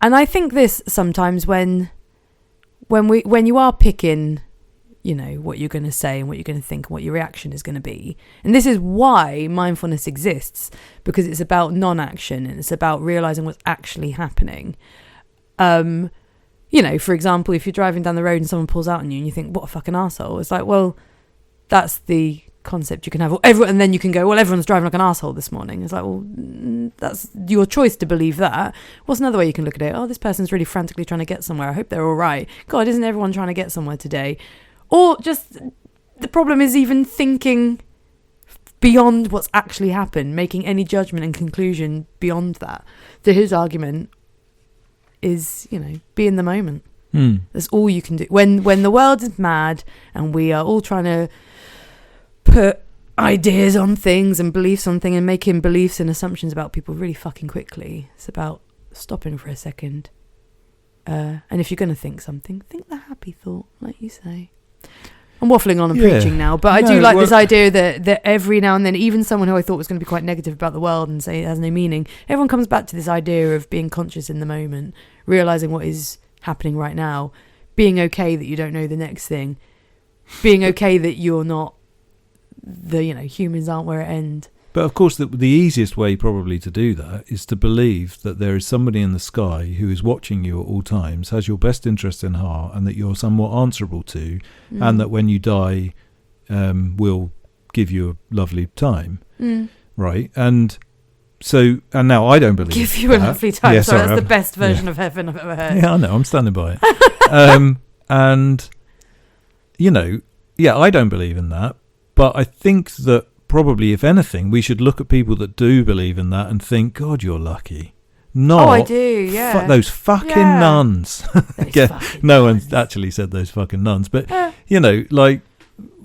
I think this sometimes when you are picking what you're going to say and what you're going to think and what your reaction is going to be. And this is why mindfulness exists, because it's about non-action and it's about realizing what's actually happening. For example, if you're driving down the road and someone pulls out on you and you think, what a fucking arsehole. It's like, well, that's the concept you can have. And then you can go, well, everyone's driving like an arsehole this morning. It's like, well, that's your choice to believe that. What's another way you can look at it? Oh, this person's really frantically trying to get somewhere. I hope they're all right. God, isn't everyone trying to get somewhere today? Or just the problem is even thinking beyond what's actually happened, making any judgment and conclusion beyond that. So his argument is, be in the moment. That's all you can do. When the world is mad and we are all trying to put ideas on things and beliefs on things and making beliefs and assumptions about people really fucking quickly, it's about stopping for a second. And if you're going to think something, think the happy thought, like you say. I'm waffling on and preaching now, but I do like this idea that every now and then, even someone who I thought was going to be quite negative about the world and say it has no meaning, everyone comes back to this idea of being conscious in the moment, realising what is happening right now, being okay that you don't know the next thing, being okay that you're not humans aren't where it ends. But of course, the easiest way probably to do that is to believe that there is somebody in the sky who is watching you at all times, has your best interests in heart, and that you're somewhat answerable to, and that when you die, will give you a lovely time, right? And now I don't believe give you a lovely time. Yeah, sorry, that's the best version of heaven I've ever heard. Yeah, I know. I'm standing by it. And I don't believe in that, but I think that. Probably, if anything, we should look at people that do believe in that and think, God, you're lucky. Not, I do, yeah. Those fucking nuns. No one's actually said those fucking nuns, but,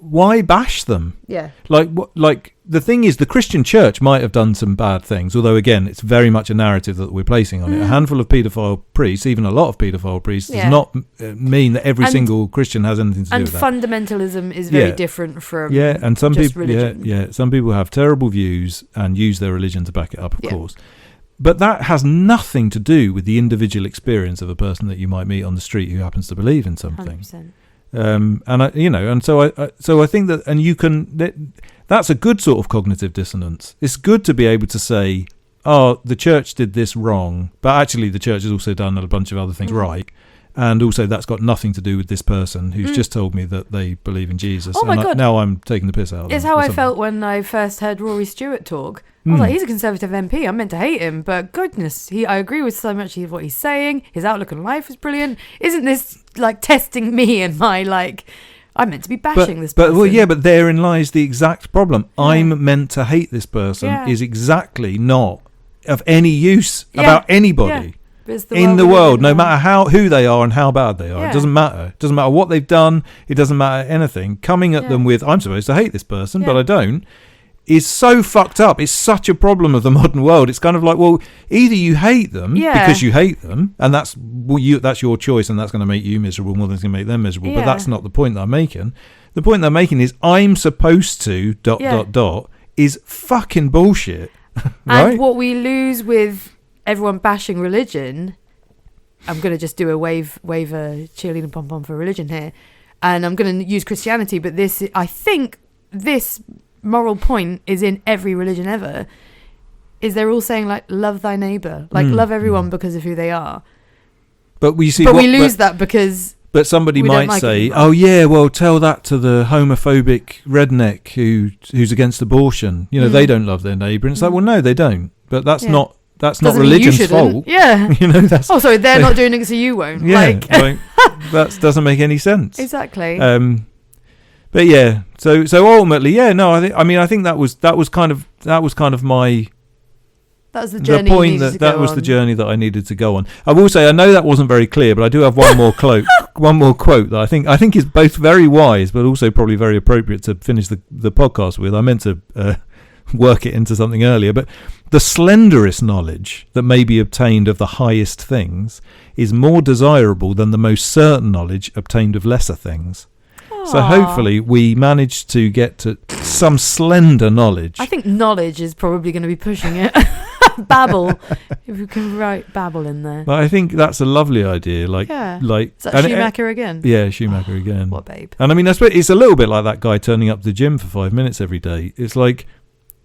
why bash them? Yeah. Like the thing is, the Christian church might have done some bad things, although, again, it's very much a narrative that we're placing on it. A handful of paedophile priests, even a lot of paedophile priests, does not mean that every single Christian has anything to do with that. And fundamentalism is very different from and some people, religion. Some people have terrible views and use their religion to back it up, of course. But that has nothing to do with the individual experience of a person that you might meet on the street who happens to believe in something. 100%. So I think that, and you can, that's a good sort of cognitive dissonance. It's good to be able to say, oh, the church did this wrong, but actually the church has also done a bunch of other things right. And also that's got nothing to do with this person who's just told me that they believe in Jesus. Oh my God. Now I'm taking the piss out of them. It's how I felt when I first heard Rory Stewart talk. I was like, he's a Conservative MP. I'm meant to hate him, but goodness, I agree with so much of what he's saying. His outlook on life is brilliant. Isn't this like testing me and my I'm meant to be bashing this person? But therein lies the exact problem. I'm meant to hate this person is exactly not of any use about anybody. In the world, no matter who they are and how bad they are. It doesn't matter. It doesn't matter what they've done. It doesn't matter anything. Coming at them with, I'm supposed to hate this person, but I don't, is so fucked up. It's such a problem of the modern world. It's kind of like, well, either you hate them because you hate them, and that's your choice, and that's going to make you miserable more than it's going to make them miserable. But that's not the point that I'm making. The point that I'm making is I'm supposed to ... is fucking bullshit. Right? And what we lose with everyone bashing religion, I'm going to just do a wave a cheerleading pom-pom for religion here, and I'm going to use Christianity, but I think this moral point is in every religion ever, is they're all saying love thy neighbour, love everyone because of who they are. But we lose that because... But somebody might say, oh yeah, well, tell that to the homophobic redneck who's against abortion. They don't love their neighbour. And it's like, well, no, they don't. But that's not religion's fault. Yeah. That's... Oh, sorry, they're not doing it, so you won't. Yeah. That doesn't make any sense. Exactly. But yeah, so ultimately, I think that was kind of my... That was the journey. The point that was the journey that I needed to go on. I will say, I know that wasn't very clear, but I do have one more quote that I think is both very wise, but also probably very appropriate to finish the podcast with. I meant to work it into something earlier, but the slenderest knowledge that may be obtained of the highest things is more desirable than the most certain knowledge obtained of lesser things. So hopefully we managed to get to some slender knowledge. I think knowledge is probably going to be pushing it. Babble. If you can write babble in there. But I think that's a lovely idea. Like, Is that Schumacher again? Yeah, Schumacher again. What babe? And I mean, I suppose it's a little bit like that guy turning up to the gym for 5 minutes every day. It's like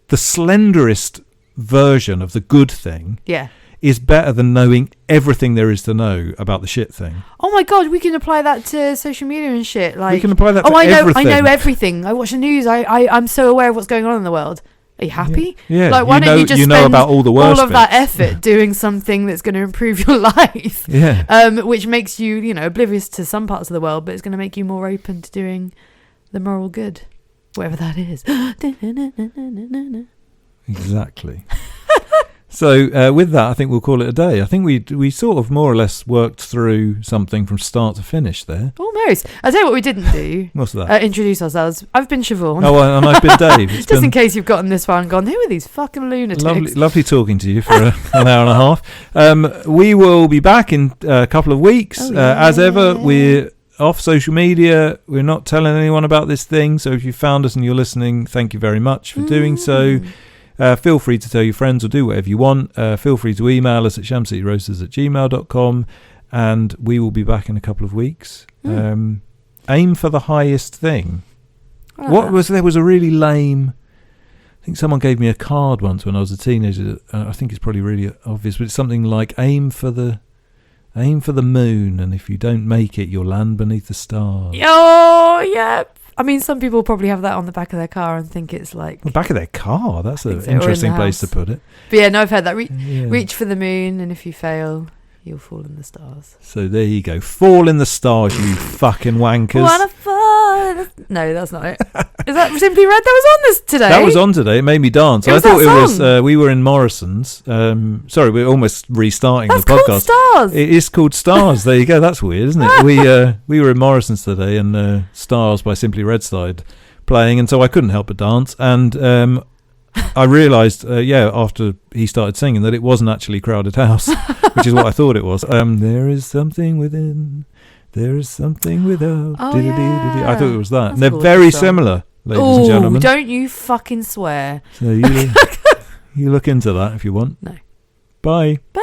the slenderest version of the good thing. Yeah. Is better than knowing everything there is to know about the shit thing. Oh my god, we can apply that to social media and shit. Like, we can apply that to I everything. know everything. I watch the news. I'm so aware of what's going on in the world. Are you happy? Yeah. Like, why don't you just spend about all the worst all of that effort doing something that's going to improve your life? Yeah. Which makes you, oblivious to some parts of the world, but it's going to make you more open to doing the moral good, whatever that is. Exactly. So with that, I think we'll call it a day. I think we sort of more or less worked through something from start to finish there. Almost. I'll tell you what we didn't do. What's that? Introduce ourselves. I've been Siobhan. Oh, and I've been Dave. Just in case you've gotten this far and gone, who are these fucking lunatics? Lovely talking to you for an hour and a half. We will be back in a couple of weeks. As ever, we're off social media. We're not telling anyone about this thing. So if you found us and you're listening, thank you very much for doing so. Feel free to tell your friends or do whatever you want. Feel free to email us at shamcityroasters@gmail.com, and we will be back in a couple of weeks. Aim for the highest thing. There was a really lame, I think someone gave me a card once when I was a teenager. I think it's probably really obvious, but it's something like aim for the moon, and if you don't make it, you'll land beneath the stars. Oh, yeah. I mean, some people probably have that on the back of their car and think it's like... The back of their car? That's an interesting place to put it. But yeah, no, I've heard that. Reach for the moon, and if you fail, you'll fall in the stars. So there you go. Fall in the stars, you fucking wankers. Wanna fall? No, that's not it. Is that Simply Red? That was on this today. That was on today. It made me dance. I thought it was... we were in Morrison's. Sorry, we're almost restarting the podcast. That's called Stars. It is called Stars. There you go. That's weird, isn't it? We were in Morrison's today, and Stars by Simply Red started playing, and so I couldn't help but dance. And I realised, after he started singing, that it wasn't actually Crowded House, which is what I thought it was. There is something within... There is something without. Oh, yeah. I thought it was that. And That's they're very similar, ladies and gentlemen. Don't you fucking swear. So you look into that if you want. No. Bye. Bye.